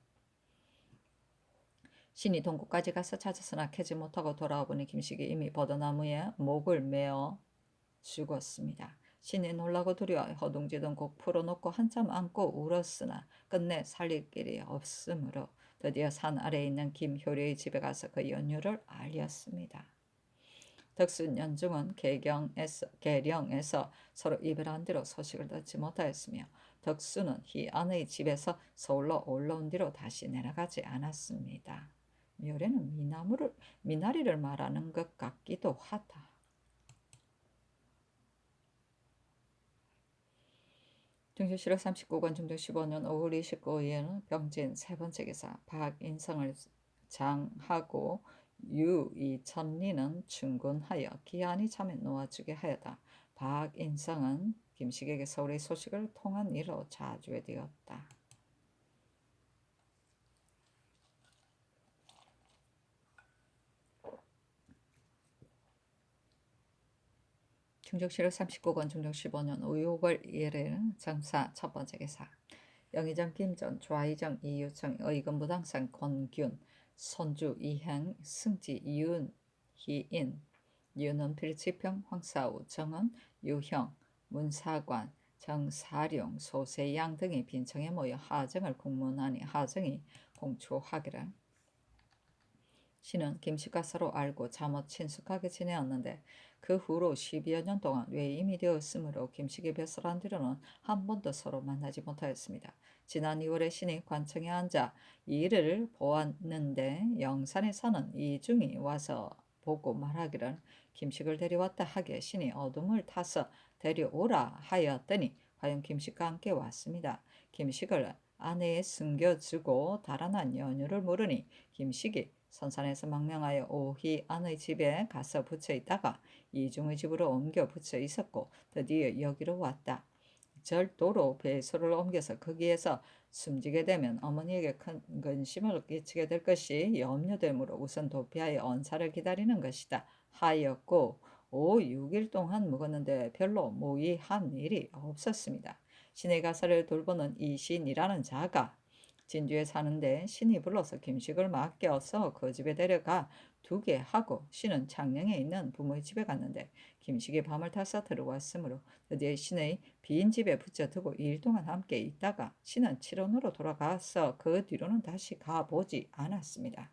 신이 동굴까지 가서 찾았으나 캐지 못하고 돌아와 보니 김식이 이미 버드나무에 목을 메어 죽었습니다. 신이 놀라고 두려워 허둥지둥 곡 풀어놓고 한참 안고 울었으나 끝내 살릴 길이 없으므로 드디어 산 아래에 있는 김효리의 집에 가서 그 연유를 알렸습니다. 덕순 연중은 계령에서 서로 이별한 뒤로 소식을 듣지 못하였으며 덕수는 희안의 집에서 서울로 올라온 뒤로 다시 내려가지 않았습니다. 묘래는 미나리를 말하는 것 같기도 하다. 중조실록 39권 중조 15년 5월 29일에는 병진 세 번째 기사 박인성을 장하고 유이천리는 충군하여 기한이 참에 놓아주게 하였다. 박인성은 김식에게 서울의 소식을 통한 일로 자주에 되었다. 중종실록 39권 중종 15년 5월 1일 정사 첫 번째 기사 영의정 김전 좌의정 이유청 의금부당상 권균 선주 이행 승지 이윤희인 윤은필 지평 황사우 정은 유형 문사관 정사룡 소세양 등이 빈청에 모여 하정을 공문하니 하정이 공초하기를 신은 김씨가 서로 알고 잠옷 친숙하게 지내었는데 그 후로 12여 년 동안 외임이 되었으므로 김씨가 뱃설한 뒤로는 한 번도 서로 만나지 못하였습니다. 지난 2월에 신이 관청에 앉아 일을 보았는데 영산에 사는 이중이 와서 보고 말하기를 김식을 데려왔다 하기에 신이 어둠을 타서 데려오라 하였더니 과연 김식과 함께 왔습니다. 김식을 아내에 숨겨주고 달아난 연유를 물으니 김식이 선산에서 망명하여 오희안의 집에 가서 붙여 있다가 이중의 집으로 옮겨 붙여 있었고 드디어 여기로 왔다. 절도로 배소를 옮겨서 거기에서 숨지게 되면 어머니에게 큰 근심을 끼치게 될 것이 염려되므로 우선 도피하여 언사를 기다리는 것이다 하였고 5, 6일 동안 묵었는데 별로 모의한 일이 없었습니다. 신의 가사를 돌보는 이신이라는 자가 진주에 사는데 신이 불러서 김식을 맡겨서 그 집에 데려가 두게 하고 신은 창녕에 있는 부모의 집에 갔는데 김식이 밤을 타서 들어왔으므로 드디어 신의 빈 집에 붙여두고 2일 동안 함께 있다가 신은 칠원으로 돌아가서 그 뒤로는 다시 가보지 않았습니다.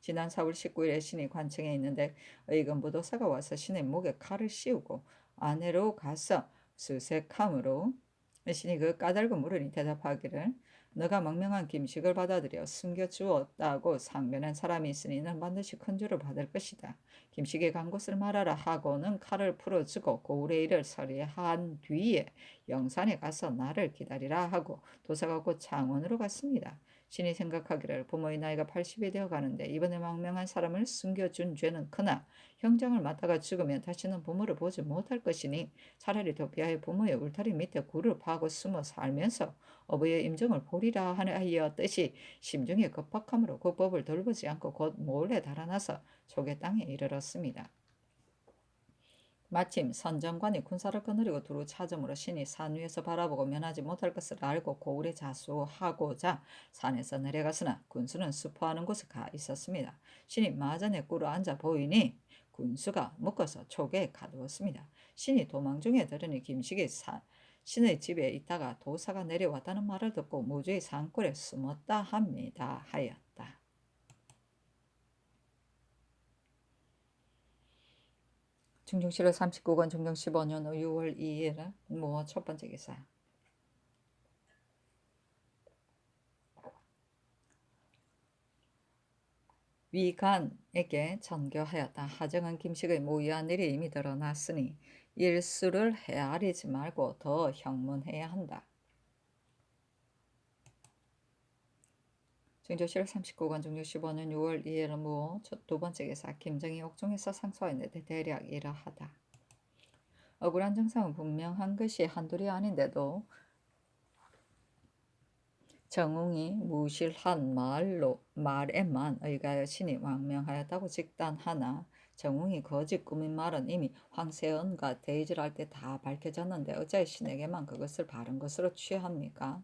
지난 4월 19일에 신이 관청에 있는데 의금부도사가 와서 신의 목에 칼을 씌우고 아내로 가서 수색함으로 신이 그 까닭을 물으니 대답하기를 너가 망명한 김식을 받아들여 숨겨주었다고 상변한 사람이 있으니 는 반드시 큰 죄를 받을 것이다. 김식이 간 곳을 말하라 하고는 칼을 풀어주고 고울의 일을 서리한 뒤에 영산에 가서 나를 기다리라 하고 도사가 곧 창원으로 갔습니다. 신이 생각하기를 부모의 나이가 80이 되어 가는데 이번에 망명한 사람을 숨겨준 죄는 크나 형장을 맞다가 죽으면 다시는 부모를 보지 못할 것이니 차라리 도피하여 부모의 울타리 밑에 굴을 파고 숨어 살면서 어부의 임종을 보리라 하였듯이 심중에 급박함으로 그 법을 돌보지 않고 곧 몰래 달아나서 조개 땅에 이르렀습니다. 마침 선정관이 군사를 거느리고 두루 찾음으로 신이 산 위에서 바라보고 면하지 못할 것을 알고 고울에 자수하고자 산에서 내려갔으나 군수는 수포하는 곳에 가 있었습니다. 신이 마전에 꿇어 앉아 보이니 군수가 묶어서 촉에 가두었습니다. 신이 도망 중에 들으니 김식이 신의 집에 있다가 도사가 내려왔다는 말을 듣고 무주의 산골에 숨었다 합니다. 하였다. 중종실록 39권 중종 15년 6월 2일 첫 번째 기사 위간에게 전교하였다. 하정은 김식의 모의한 일이 이미 드러났으니 일수를 헤아리지 말고 더 형문해야 한다. 중조실록 39권 중조 15년 6월 2일 무 두 번째 기사 김정희 옥중에서 상소했는데 대략 이러하다. 억울한 증상은 분명한 것이 한둘이 아닌데도 정웅이 무실한 말에만 의가여 신이 왕명하였다고 직단하나 정웅이 거짓 꾸민 말은 이미 황세언과 대의질할 때 다 밝혀졌는데 어찌 신에게만 그것을 바른 것으로 취합니까?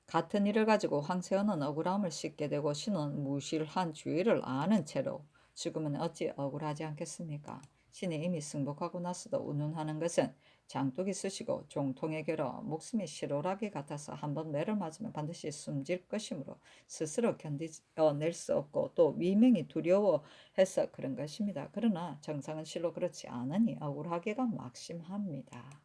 같은 일을 가지고 황세언은 억울함을 씻게 되고 신은 무실한 주의를 아는 채로 죽으면 어찌 억울하지 않겠습니까? 신이 이미 승복하고 나서도 운운하는 것은 장독이 쑤시고 종통에 겨뤄 목숨이 실오라기 같아서 한번 매를 맞으면 반드시 숨질 것이므로 스스로 견디낼 수 없고 또 미명이 두려워해서 그런 것입니다. 그러나 정상은 실로 그렇지 않으니 억울하기가 막심합니다.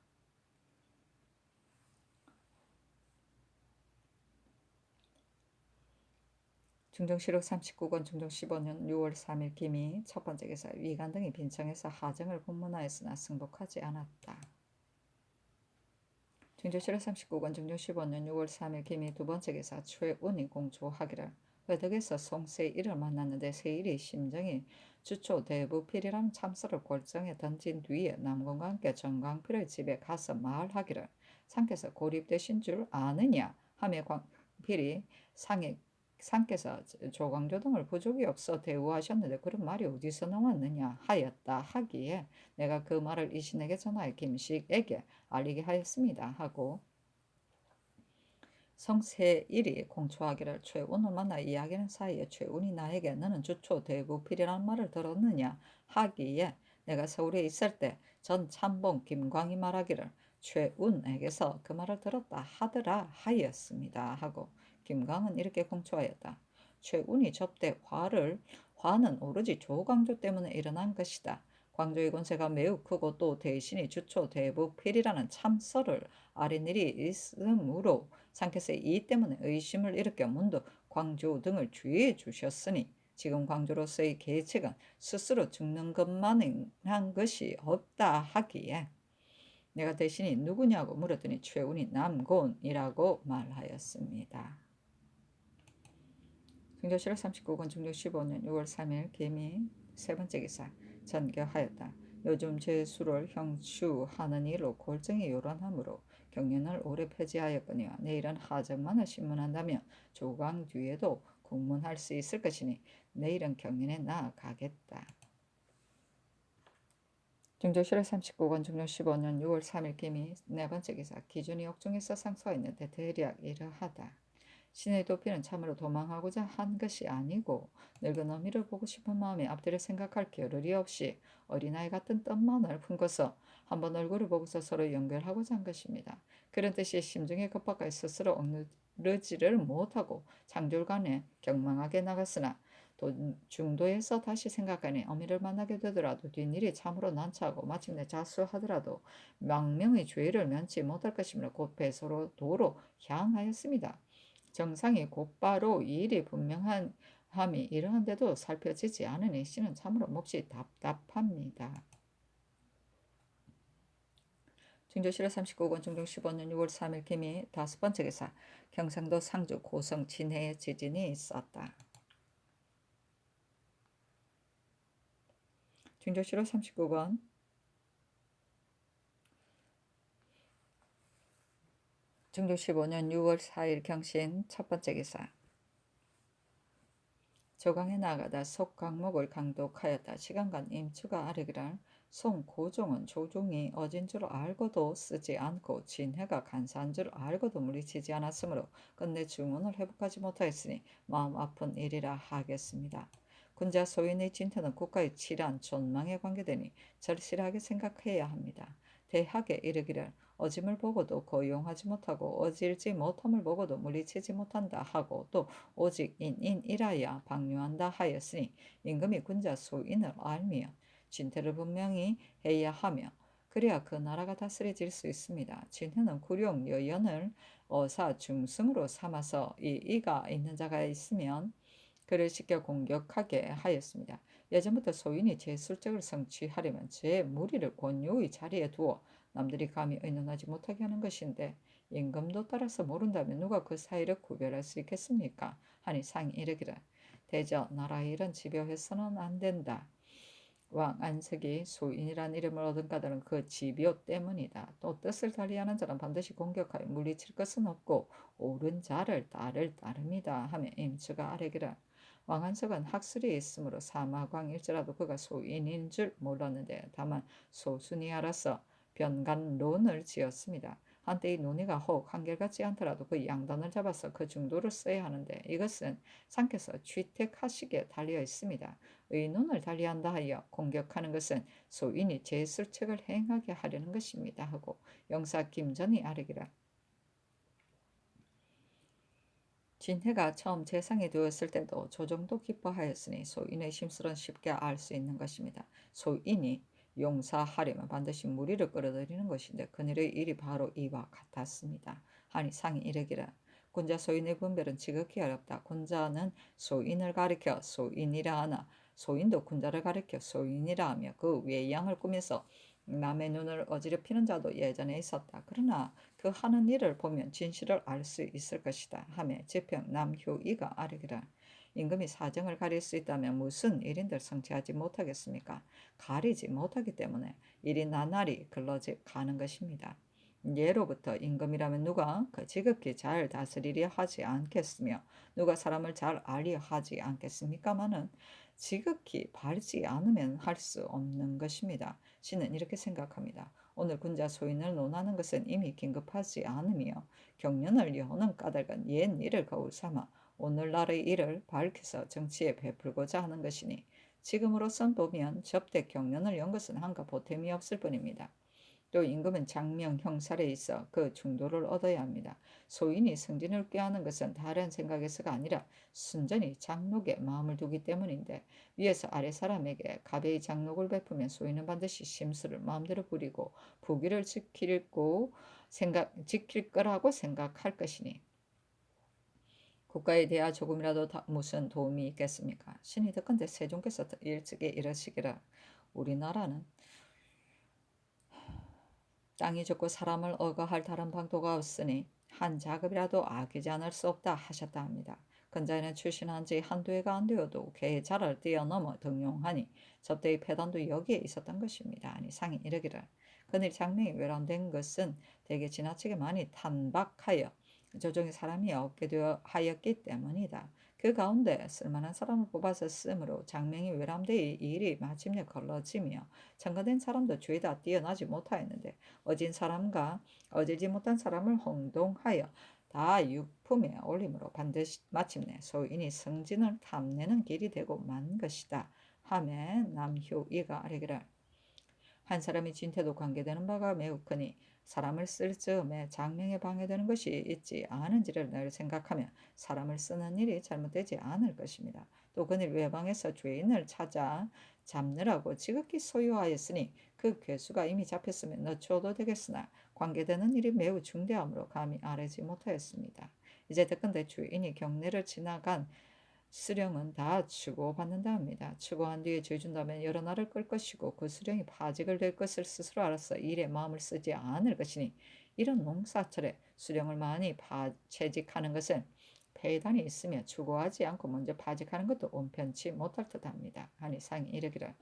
중정실록 39권 중정 15년 6월 3일 김이 첫 번째 기사 위관 등이 빈청에서 하정을 공문하였으나 승복하지 않았다. 중조실록 39권 중정 15년 6월 3일 김이 두 번째 기사 최운이 공조하기를 회덕에서 송세일을 만났는데 세일이 심정이 주초 대부필이라는 참설을 골정에 던진 뒤에 남궁과 함께 정광필의 집에 가서 말하기를 상께서 고립되신 줄 아느냐 하며 광필이 상께서 조광조 등을 부족이 없어 대우하셨는데 그런 말이 어디서 나왔느냐 하였다 하기에 내가 그 말을 이신에게 전하여 김식에게 알리게 하였습니다 하고 성세일이 공초하기를 최운을 만나 이야기하는 사이에 최운이 나에게 너는 주초 대부필이라는 말을 들었느냐 하기에 내가 서울에 있을 때 전 참봉 김광이 말하기를 최운에게서 그 말을 들었다 하더라 하였습니다 하고 김광은 이렇게 공초하였다. 최운이 접대 화는 오로지 조광조 때문에 일어난 것이다. 광조의 권세가 매우 크고 또 대신이 주초 대부필이라는 참설을 아린 일이 있으므로 상께서 이 때문에 의심을 일으켜 문득 광조 등을 주의해 주셨으니 지금 광조로서의 계책은 스스로 죽는 것만한 것이 없다 하기에 내가 대신이 누구냐고 물었더니 최운이 남곤이라고 말하였습니다. 중조실록 39권 중조 15년 6월 3일 개미 세 번째 기사 전교하였다. 요즘 제수를 형추하는 일로 골정이 요란하므로 경련을 오래 폐지하였거니와 내일은 하정만을 신문한다면 조강 뒤에도 공문할 수 있을 것이니 내일은 경련에 나아가겠다. 중조실록 39권 중조 15년 6월 3일 김이 네 번째 기사 기준이 옥중에서 상소했는데 대략 이러하다. 신의 도피는 참으로 도망하고자 한 것이 아니고 늙은 어미를 보고 싶은 마음에 앞뒤를 생각할 겨를이 없이 어린아이 같은 뜻만을 품고서 한번 얼굴을 보고서 서로 연결하고자 한 것입니다. 그런 뜻이 심중에 급박하여 스스로 억누르지를 못하고 창졸간에 경망하게 나갔으나 중도에서 다시 생각하니 어미를 만나게 되더라도 뒷일이 참으로 난처하고 마침내 자수하더라도 망명의 죄를 면치 못할 것이므로 곧 배소로 도로 향하였습니다. 정상이 곧바로 이 일이 분명함이 이러한데도 살펴지지 않으니 씨는 참으로 몫이 답답합니다. 중조실록 39권 중종 15년 6월 3일 김이 다섯 번째 기사 경상도 상주 고성 진해에 지진이 있었다. 중조실록 39권 중조 15년 6월 4일 경신 첫 번째 기사 조강에 나가다 속강목을 강독하였다. 시간간 임추가 아르기를 송고종은 조종이 어진 줄 알고도 쓰지 않고 진해가 간사한 줄 알고도 물리치지 않았으므로 끝내 중원을 회복하지 못하였으니 마음 아픈 일이라 하겠습니다. 군자 소인의 진퇴는 국가의 치란 존망에 관계되니 절실하게 생각해야 합니다. 대학에 이르기를 어짐을 보고도 고용하지 못하고 어질지 못함을 보고도 물리치지 못한다 하고 또 오직 인인이라야 방류한다 하였으니 임금이 군자 소인을 알며 진퇴를 분명히 해야 하며 그래야 그 나라가 다스려질 수 있습니다. 진퇴는 구룡 여연을 어사 중승으로 삼아서 이가 있는 자가 있으면 그를 시켜 공격하게 하였습니다. 예전부터 소인이 제 술적을 성취하려면 제 무리를 권유의 자리에 두어 남들이 감히 의논하지 못하게 하는 것인데 임금도 따라서 모른다면 누가 그 사이를 구별할 수 있겠습니까? 하니 상이 이르기를 대저 나라의 일은 집요해서는 안 된다. 왕 안색이 소인이란 이름을 얻은 까닭은 그 집요 때문이다. 또 뜻을 달리하는 자는 반드시 공격하여 물리칠 것은 없고 옳은 자를 따름이다 하며 임추가 아뢰기라. 왕 안석은 학술이 있으므로 사마광일지라도 그가 소인인 줄 몰랐는데 다만 소순이 알아서 변간론을 지었습니다. 한때 이 논의가 혹 한결같지 않더라도 그 양단을 잡아서 그 중도를 써야 하는데 이것은 상께서 취택하시기에 달려 있습니다. 의논을 달리한다 하여 공격하는 것은 소인이 제술책을 행하게 하려는 것입니다 하고 영사 김전이 아뢰기라. 진해가 처음 재상에 되었을 때도 조정도 기뻐하였으니 소인의 심술은 쉽게 알 수 있는 것입니다. 소인이 용사하려면 반드시 무리를 끌어들이는 것인데 그늘의 일이 바로 이와 같았습니다. 하니 상이 이르기라. 군자 소인의 분별은 지극히 어렵다. 군자는 소인을 가리켜 소인이라 하나 소인도 군자를 가리켜 소인이라 하며 그 외양을 꾸며서 남의 눈을 어지럽히는 자도 예전에 있었다. 그러나 그 하는 일을 보면 진실을 알 수 있을 것이다. 하며 제평 남효이가 아뢰기라. 임금이 사정을 가릴 수 있다면 무슨 일인들 성취하지 못하겠습니까? 가리지 못하기 때문에 일이 나날이 글러지 가는 것입니다. 예로부터 임금이라면 누가 그 지극히 잘 다스리려 하지 않겠으며 누가 사람을 잘 알려 하지 않겠습니까마는 지극히 바르지 않으면 할 수 없는 것입니다. 신은 이렇게 생각합니다. 오늘 군자 소인을 논하는 것은 이미 긴급하지 않으며 경륜을 여는 까닭은 옛 일을 거울 삼아 오늘날의 일을 밝혀서 정치에 베풀고자 하는 것이니 지금으로선 보면 접대 경륜을 연 것은 한가 보탬이 없을 뿐입니다. 또 임금은 장명 형살에 있어 그 중도를 얻어야 합니다. 소인이 승진을 꾀하는 것은 다른 생각에서가 아니라 순전히 장록에 마음을 두기 때문인데 위에서 아래 사람에게 가벼이 장록을 베푸면 소인은 반드시 심술을 마음대로 부리고 부귀를 지킬 거라고 생각할 것이니 국가에 대하 조금이라도 무슨 도움이 있겠습니까? 신이 듣건대 세종께서 일찍이 이러시기라. 우리나라는 땅이 좁고 사람을 억어할 다른 방도가 없으니 한 작업이라도 아끼지 않을 수 없다 하셨다 합니다. 근자에는 출신한 지 한두 해가 안 되어도 개의 자를 뛰어넘어 등용하니 접대의 폐단도 여기에 있었던 것입니다. 아니 상이 이르기를 그늘 장명이 외람된 것은 대개 지나치게 많이 탄박하여 조정에 사람이 없게 되어 하였기 때문이다. 그 가운데 쓸만한 사람을 뽑아서 쓰므로 장명이 외람되이 일이 마침내 걸러지며 청가된 사람도 죄다 뛰어나지 못하였는데 어진 사람과 어지지 못한 사람을 홍동하여 다 육품에 올림으로 반드시 마침내 소인이 승진을 탐내는 길이 되고 만 것이다. 하매 남효이가 아뢰기를 한 사람이 진퇴도 관계되는 바가 매우 크니 사람을 쓸 즈음에 장명에 방해되는 것이 있지 않은지를 늘 생각하면 사람을 쓰는 일이 잘못되지 않을 것입니다. 또 그늘 외방에서 죄인을 찾아 잡느라고 지극히 소요하였으니 그 괴수가 이미 잡혔으면 늦추어도 되겠으나 관계되는 일이 매우 중대하므로 감히 아뢰지 못하였습니다. 이제 듣건대 주인이 경내를 지나간 수령은 다 추고받는다 합니다. 추고한 뒤에 죄준다면 여러 날을 끌 것이고 그 수령이 파직을 될 것을 스스로 알아서 일에 마음을 쓰지 않을 것이니 이런 농사철에 수령을 많이 채직하는 것은 폐단이 있으며 추고하지 않고 먼저 파직하는 것도 온편치 못할 듯합니다. 하니 상이 이르기를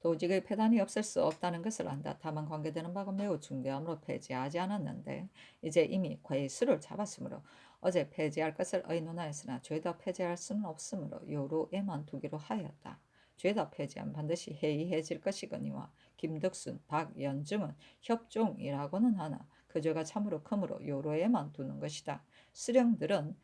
도직의 폐단이 없을 수 없다는 것을 안다. 다만 관계되는 바가 매우 중대함으로 폐지하지 않았는데 이제 이미 괴수를 잡았으므로 어제 폐지할 것을 의논하였으나 죄다 폐지할 수는 없으므로 요로에만 두기로 하였다. 죄다 폐지하면 반드시 해이해질 것이거니와 김덕순, 박연중은 협종이라고는 하나 그 죄가 참으로 크므로 요로에만 두는 것이다. 수령들은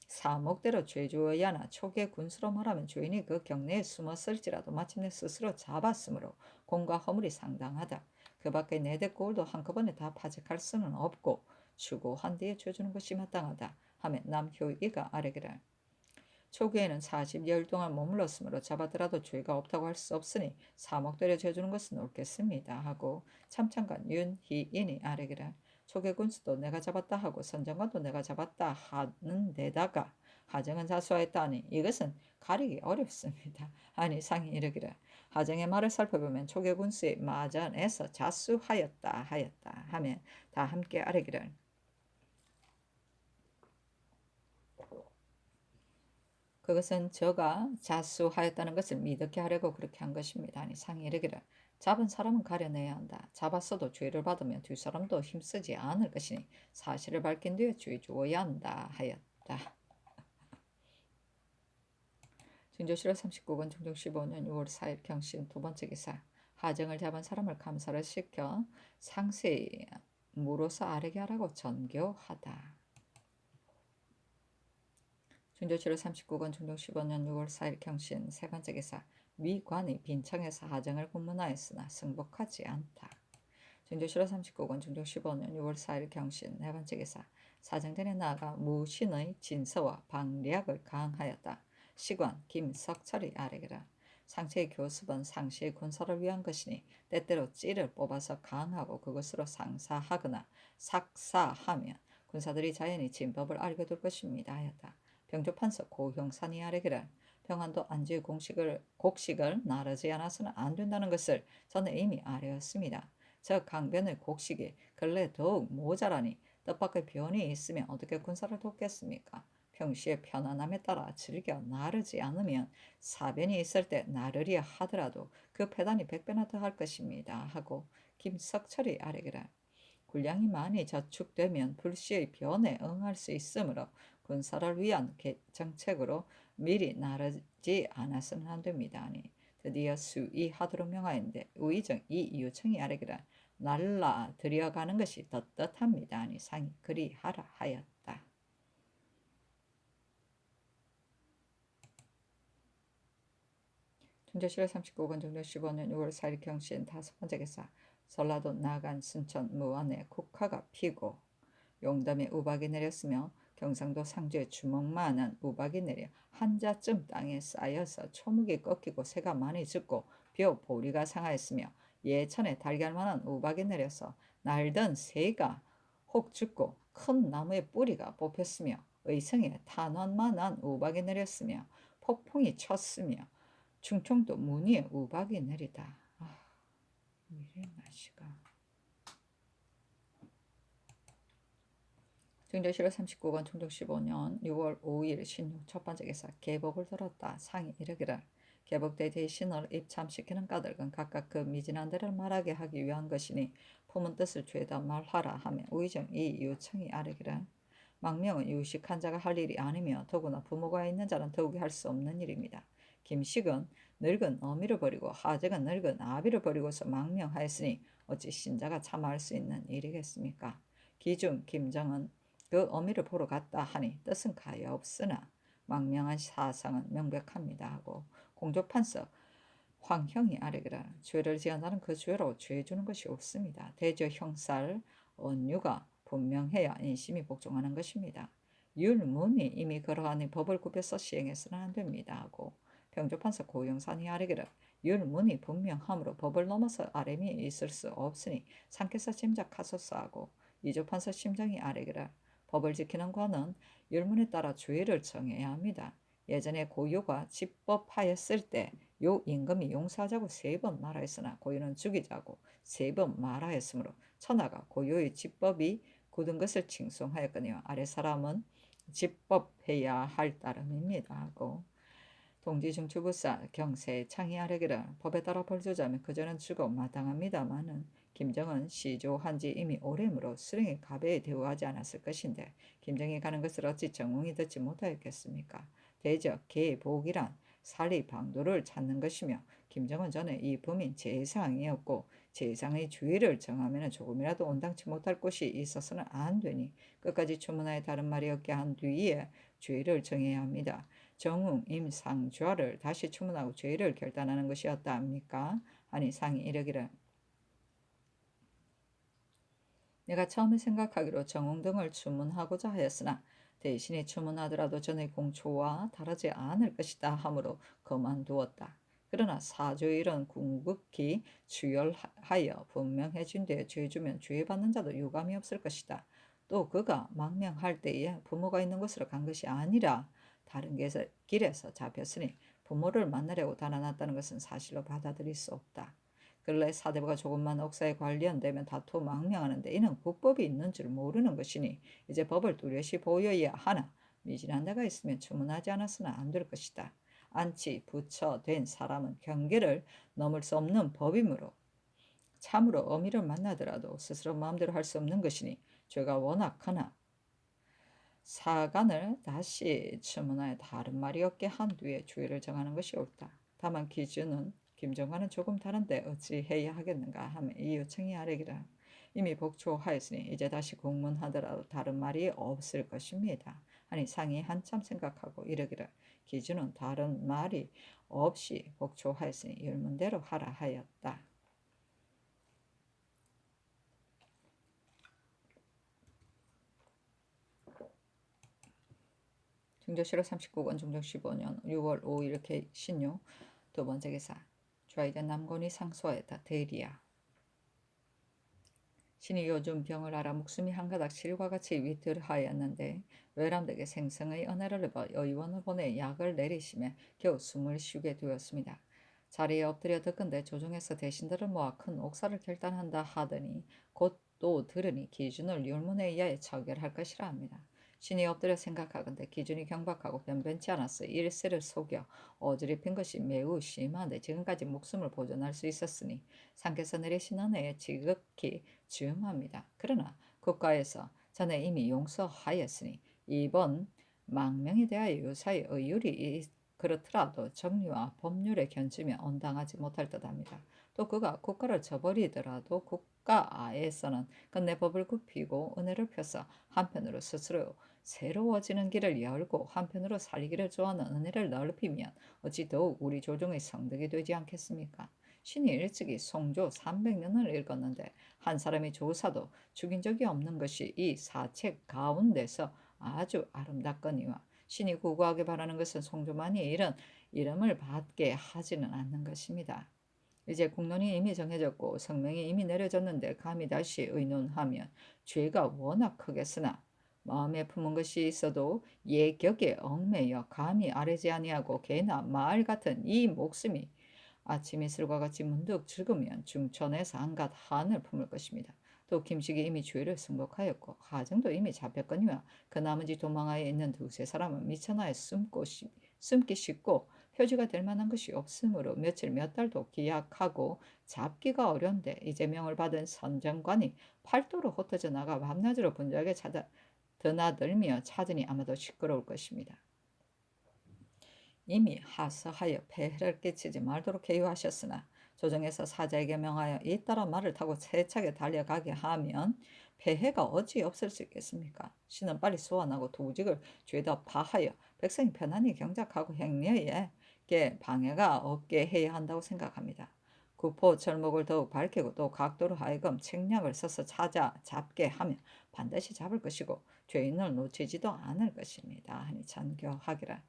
사목대로 죄주어야 하나 초기의 군수로 말하면 죄인이 그 경내에 숨었을지라도 마침내 스스로 잡았으므로 공과 허물이 상당하다. 그 밖에 네대 꼴도 한꺼번에 다 파직할 수는 없고 추고한 뒤에 죄주는 것이 마땅하다. 하며 남효이가 아뢰기를 초기에는 40여일 동안 머물렀으므로 잡았더라도 죄가 없다고 할 수 없으니 사목대로 죄주는 것은 옳겠습니다. 하고 참찬관 윤희인이 아뢰기를 초계 군수도 내가 잡았다 하고 선정관도 내가 잡았다 하는 데다가 하정은 자수하였다니 이것은 가리기 어렵습니다. 아니 상이 이르기를 하정의 말을 살펴보면 초계 군수의 마전에서 자수하였다 하였다 하면 다 함께 아뢰기를 그것은 저가 자수하였다는 것을 믿게 하려고 그렇게 한 것입니다. 아니 상이 이르기를 잡은 사람은 가려내야 한다. 잡았어도 죄를 받으면 두 사람도 힘쓰지 않을 것이니 사실을 밝힌 뒤에 죄 주어야 한다 하였다. 진조실록 39권 중종 15년 6월 4일 경신 두 번째 기사 하정을 잡은 사람을 감사를 시켜 상세히 물어서 아뢰게 하라고 전교하다. 준조실록 39권 중종 15년 6월 4일 경신 세 번째 기사 미관이 빈청에서 하정을 고문하였으나 승복하지 않다. 준조실록 39권 중종 15년 6월 4일 경신 네 번째 기사 사정전에 나아가 무신의 진서와 방략을 강하였다. 시관 김석철이 아뢰기라 상체의 교습은 상시의 군사를 위한 것이니 때때로 찌를 뽑아서 강하고 그것으로 상사하거나 삭사하면 군사들이 자연히 진법을 알게 될 것입니다 하였다. 병조판서 고형산이 아뢰기를 평안도 안지의 곡식을 나르지 않아서는 안 된다는 것을 저는 이미 아뢰었습니다. 저 강변의 곡식이 근래 더욱 모자라니 뜻밖의 변이 있으면 어떻게 군사를 돕겠습니까? 평시의 편안함에 따라 즐겨 나르지 않으면 사변이 있을 때 나르리야 하더라도 그 패단이 100배나 더 할 것입니다. 하고 김석철이 아뢰기를 군량이 많이 저축되면 불시의 변에 응할 수 있으므로 군사를 위한 정책으로 미리 나르지 않아서는 안 됩니다. 아니 드디어 수의하도록 명하였는데 우의정 이유청이 아뢰기를 날라 들여가는 것이 떳떳합니다. 아니 상이 그리하라 하였다. 중조실록 39권 중조 15년 6월 4일 경신 다섯 번째 기사 전라도 나간 순천 무안에 국화가 피고 용담에 우박이 내렸으며 경상도 상주에 주먹만한 우박이 내려 한자쯤 땅에 쌓여서 초목이 꺾이고 새가 많이 죽고 벼 보리가 상하였으며 예천에 달걀만한 우박이 내려서 날던 새가 혹 죽고 큰 나무의 뿌리가 뽑혔으며 의성에 탄환만한 우박이 내렸으며 폭풍이 쳤으며 충청도 문의에 우박이 내리다. 이래 날씨가. 중조실록 39권 중종 15년 6월 5일 신육 첫 번째 기사 계복을 들었다. 상이 이르기를 계복대 대신을 입참시키는 까닭은 각각 그 미진한 데를 말하게 하기 위한 것이니 품은 뜻을 죄다 말하라 하며 우의정 이 유청이 아뢰기를 망명은 유식한 자가 할 일이 아니며 더구나 부모가 있는 자는 더욱이 할 수 없는 일입니다. 김식은 늙은 어미를 버리고 하정은 늙은 아비를 버리고서 망명하였으니 어찌 신자가 참할 수 있는 일이겠습니까? 기중 김정은 그 어미를 보러 갔다 하니 뜻은 가엾으나 망명한 사상은 명백합니다 하고 공조판서 황형이 아뢰기를 죄를 지은다는 그 죄로 죄 주는 것이 없습니다. 대저 형살 언유가 분명해야 인심이 복종하는 것입니다. 율문이 이미 그러하니 법을 굽혀서 시행해서는 안 됩니다 하고 병조판서 고영산이 아뢰기를 율문이 분명하므로 법을 넘어서 아뢰미 있을 수 없으니 상께서 짐작하소서 하고 이조판서 심정이 아뢰기를 법을 지키는 관은 율문에 따라 죄를 정해야 합니다. 예전에 고유가 집법하였을 때 요 임금이 용서하자고 3번 말하였으나 고유는 죽이자고 3번 말하였으므로 천하가 고유의 집법이 굳은 것을 칭송하였거니와 아래 사람은 집법해야 할 따름입니다 하고 동지중추부사 경세 창이 아뢰기를 법에 따라 벌주자면 그저는 죽어 마땅합니다마는 김정은 시조한 지 이미 오래므로 수령의 가배에 대우하지 않았을 것인데 김정이 가는 것을 어찌 정웅이 듣지 못하였겠습니까? 대적 계복이란 사리방도를 찾는 것이며 김정은 전에 이 범인 재상이었고 재상의 주의를 정하면 조금이라도 온당치 못할 곳이 있어서는 안 되니 끝까지 추문하에 다른 말이 없게 한 뒤에 죄를 정해야 합니다. 정웅 임상좌를 다시 추문하고 죄를 결단하는 것이었다 합니까? 아니 상이 이르기를 내가 처음에 생각하기로 정웅 등을 추문하고자 하였으나 대신에 추문하더라도 전의 공초와 다르지 않을 것이다 하므로 그만두었다. 그러나 사조일은 궁극히 추열하여 분명해진 뒤에 죄 주면 죄 받는 자도 유감이 없을 것이다. 또 그가 망명할 때에 부모가 있는 곳으로 간 것이 아니라 다른 길에서 잡혔으니 부모를 만나려고 달아났다는 것은 사실로 받아들일 수 없다. 근래 사대부가 조금만 억사에 관련되면 다투어 망명하는데 이는 국법이 있는 줄 모르는 것이니 이제 법을 뚜렷이 보여야 하나 미진한 데가 있으면 주문하지 않았으나 안 될 것이다. 안치 부처된 사람은 경계를 넘을 수 없는 법이므로 참으로 어미를 만나더라도 스스로 마음대로 할 수 없는 것이니 죄가 워낙 크나 사간을 다시 주문하여 다른 말이 없게 한 뒤에 주의를 정하는 것이 옳다. 다만 기준은 김정과는 조금 다른데 어찌해야 하겠는가 하며 이 요청이 아래기라. 이미 복초하였으니 이제 다시 공문하더라도 다른 말이 없을 것입니다. 아니 상이 한참 생각하고 이르기를 기준은 다른 말이 없이 복초하였으니 율문대로 하라 하였다. 중조실록 39권 중종 15년 6월 5일 신유 두 번째 기사. 좌이된 남곤이 상소하였다. 대리야. 신이 요즘 병을 알아 목숨이 한가닥 실과 같이 위태하였는데 외람되게 생성의 은혜를 입어 의원을 보내 약을 내리시며 겨우 숨을 쉬게 되었습니다. 자리에 엎드려 듣건대 조정에서 대신들을 모아 큰 옥사를 결단한다 하더니 곧 또 들으니 기준을 율문에 의하여 처결할 것이라 합니다. 신이 엎드려 생각하건대 기준이 경박하고 변변치 않았어 일세를 속여 어지럽힌 것이 매우 심한데 지금까지 목숨을 보존할 수 있었으니 상께서 내리신 은혜에 지극히 주음합니다. 그러나 국가에서 전에 이미 용서하였으니 이번 망명에 대하여 유사의 의율이 그렇더라도 정리와 법률에 견주며 온당하지 못할 듯합니다. 또 그가 국가를 저버리더라도 국가에서는 끝내 법을 굽히고 은혜를 펴서 한편으로 스스로 새로워지는 길을 열고 한편으로 살기를 좋아하는 은혜를 넓히면 어찌 더욱 우리 조정의 성덕이 되지 않겠습니까? 신이 일찍이 송조 300년을 읽었는데 한 사람이 조사도 죽인 적이 없는 것이 이 사책 가운데서 아주 아름답거니와 신이 구구하게 바라는 것은 송조만이 이런 이름을 받게 하지는 않는 것입니다. 이제 국론이 이미 정해졌고 성명이 이미 내려졌는데 감히 다시 의논하면 죄가 워낙 크겠으나 마음에 품은 것이 있어도 예격에 얽매여 감히 아뢰지 아니하고 개나 말 같은 이 목숨이 아침 이슬과 같이 문득 죽으면 중천에서 한갓 한을 품을 것입니다. 또 김식이 이미 죄를 승복하였고 하정도 이미 잡혔거니와 그 나머지 도망하여 있는 두세 사람은 미천하에 숨기 쉽고 표지가 될 만한 것이 없으므로 며칠 몇 달도 기약하고 잡기가 어려운데 이재명을 받은 선정관이 팔도로 흩어져 나가 밤낮으로 분주하게 드나들며 찾으니 아마도 시끄러울 것입니다. 이미 하서하여 폐해를 끼치지 말도록 해유하셨으나 조정에서 사자에게 명하여 잇따라 말을 타고 세차게 달려가게 하면 폐해가 어찌 없을 수 있겠습니까? 신은 빨리 소환하고 도직을 죄다 파하여 백성이 편안히 경작하고 행례에 방해가 없게 해야 한다고 생각합니다. 구포 철목을 더욱 밝히고 또 각도로 하여금 책략을 써서 잡게 하면 반드시 잡을 것이고 죄인을 놓치지도 않을 것입니다. 하니 찬교하기라.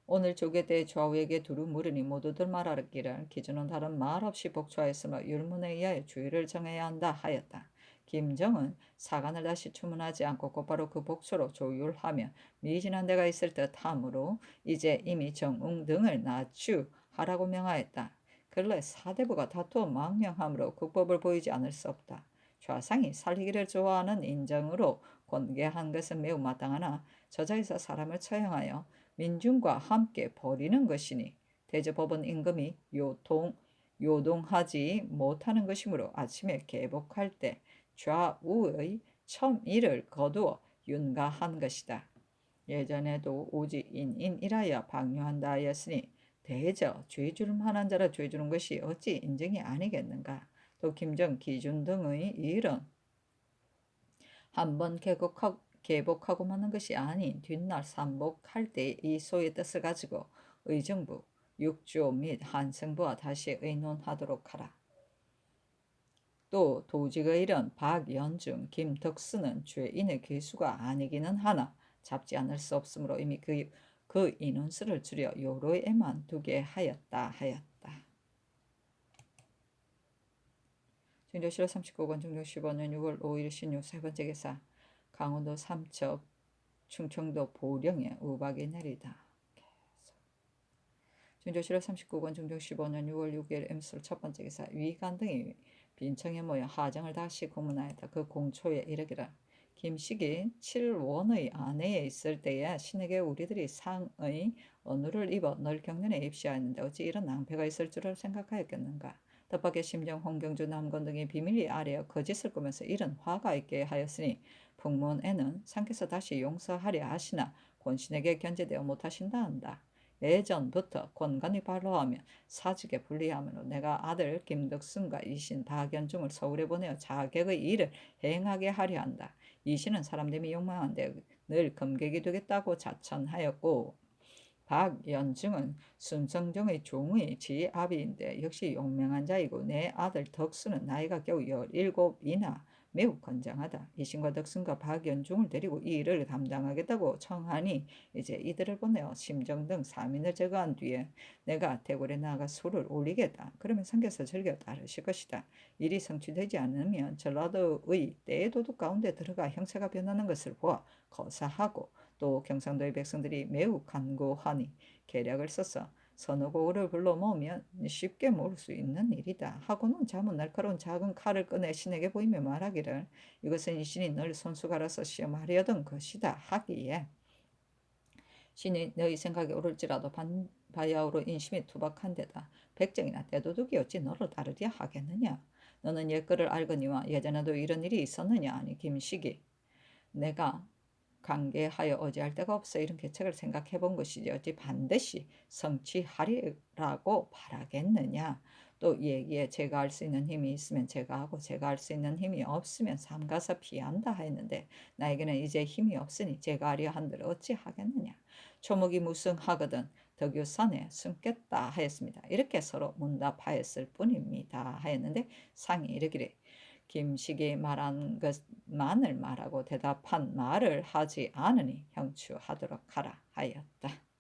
오늘 조계 대 좌우에게 두루 물으니 모두들 말하기를 기준은 다른 말 없이 복초하였으며 율문에 의하여 주의를 정해야 한다 하였다. 김정은 사관을 다시 추문하지 않고 곧바로 그 복초로 조율하며 미진한 데가 있을 듯하므로 이제 이미 정웅 등을 낮추하라고 명하였다. 근래 사대부가 다투어 망명하므로 국법을 보이지 않을 수 없다. 좌상이 살기를 좋아하는 인정으로 권계한 것은 매우 마땅하나 저자에서 사람을 처형하여 민중과 함께 버리는 것이니 대제법원 임금이 요동하지 못하는 것이므로 아침에 개복할 때 좌우의 첨의를 거두어 윤가한 것이다. 예전에도 오직 인인이라야 방류한다 하였으니 대저 죄주름하는 자라 죄주는 것이 어찌 인정이 아니겠는가. 또 김정 기준 등의 일은 한번 개복하고 마는 것이 아닌 뒷날 삼복할 때 이 소의 뜻을 가지고 의정부, 육조 및 한승부와 다시 의논하도록 하라. 또 도직의 일은 박연중, 김덕수는 죄인의 괴수가 아니기는 하나 잡지 않을 수 없으므로 이미 그 인원수를 줄여 요로에만 두게 하였다. 중조실록 39권 중종 15년 6월 5일 신유 세 번째 기사. 강원도 삼척 충청도 보령에 우박이 내리다. 중조실록 39권 중종 15년 6월 6일 M술 첫 번째 기사 위관 등이 빈청에 모여 하정을 다시 공문하였다. 그 공초에 이르기를 김식이 7원의 아내에 있을 때에 신에게 우리들이 상의 언우를 입어 널 경륜에 입시하였는데 어찌 이런 낭패가 있을 줄을 생각하였겠는가. 뜻밖의 심정 홍경주 남건 등이 비밀리 아래어 거짓을 꾸면서 이런 화가 있게 하였으니 풍문에는 상께서 다시 용서하려 하시나 권신에게 견제되어 못하신다 한다. 예전부터 권간이 발로하며 사직에 불리하므로 내가 아들 김덕순과 이신 박연중을 서울에 보내어 자객의 일을 행하게 하려 한다. 이신은 사람들이 욕망한데 늘 검객이 되겠다고 자천하였고 박연중은 순성정의 종의 지아비인데 역시 용맹한 자이고 내 아들 덕수는 나이가 겨우 17이나 매우 건장하다. 이신과 덕순과 박연중을 데리고 이 일을 감당하겠다고 청하니 이제 이들을 보내어 심정 등 3인을 제거한 뒤에 내가 대궐에 나아가 술을 올리겠다. 그러면 상께서 즐겨 따르실 것이다. 일이 성취되지 않으면 전라도의 떼도둑 가운데 들어가 형세가 변하는 것을 보아 거사하고 또 경상도의 백성들이 매우 간고하니 계략을 써서 선어고를 불러 모으면 쉽게 모을 수 있는 일이다 하고는 자문 날카로운 작은 칼을 꺼내 신에게 보이며 말하기를 이것은 이 신이 널 손수가라서 시험하려던 것이다 하기에 신이 너희 생각에 오를지라도 바야흐로 인심이 투박한 데다 백정이나 떼도둑이 어찌 너를 따르려 하겠느냐. 너는 옛글을 알거니와 예전에도 이런 일이 있었느냐. 아니 김식이 내가 관계하여 어찌할 데가 없어 이런 계책을 생각해 본 것이지 어찌 반드시 성취하리라고 바라겠느냐. 또 얘기에 제가 할 수 있는 힘이 있으면 제가 하고 제가 할 수 있는 힘이 없으면 삼가서 피한다 했는데 나에게는 이제 힘이 없으니 제가 하려 한들 어찌 하겠느냐. 초목이 무성하거든 덕유산에 숨겠다 하였습니다. 이렇게 서로 문답하였을 뿐입니다 하였는데 상이 이르기를 김식이 말한 것만을 말하고 대답한 말을 하지 않으니 형추하도록 하라 하였다.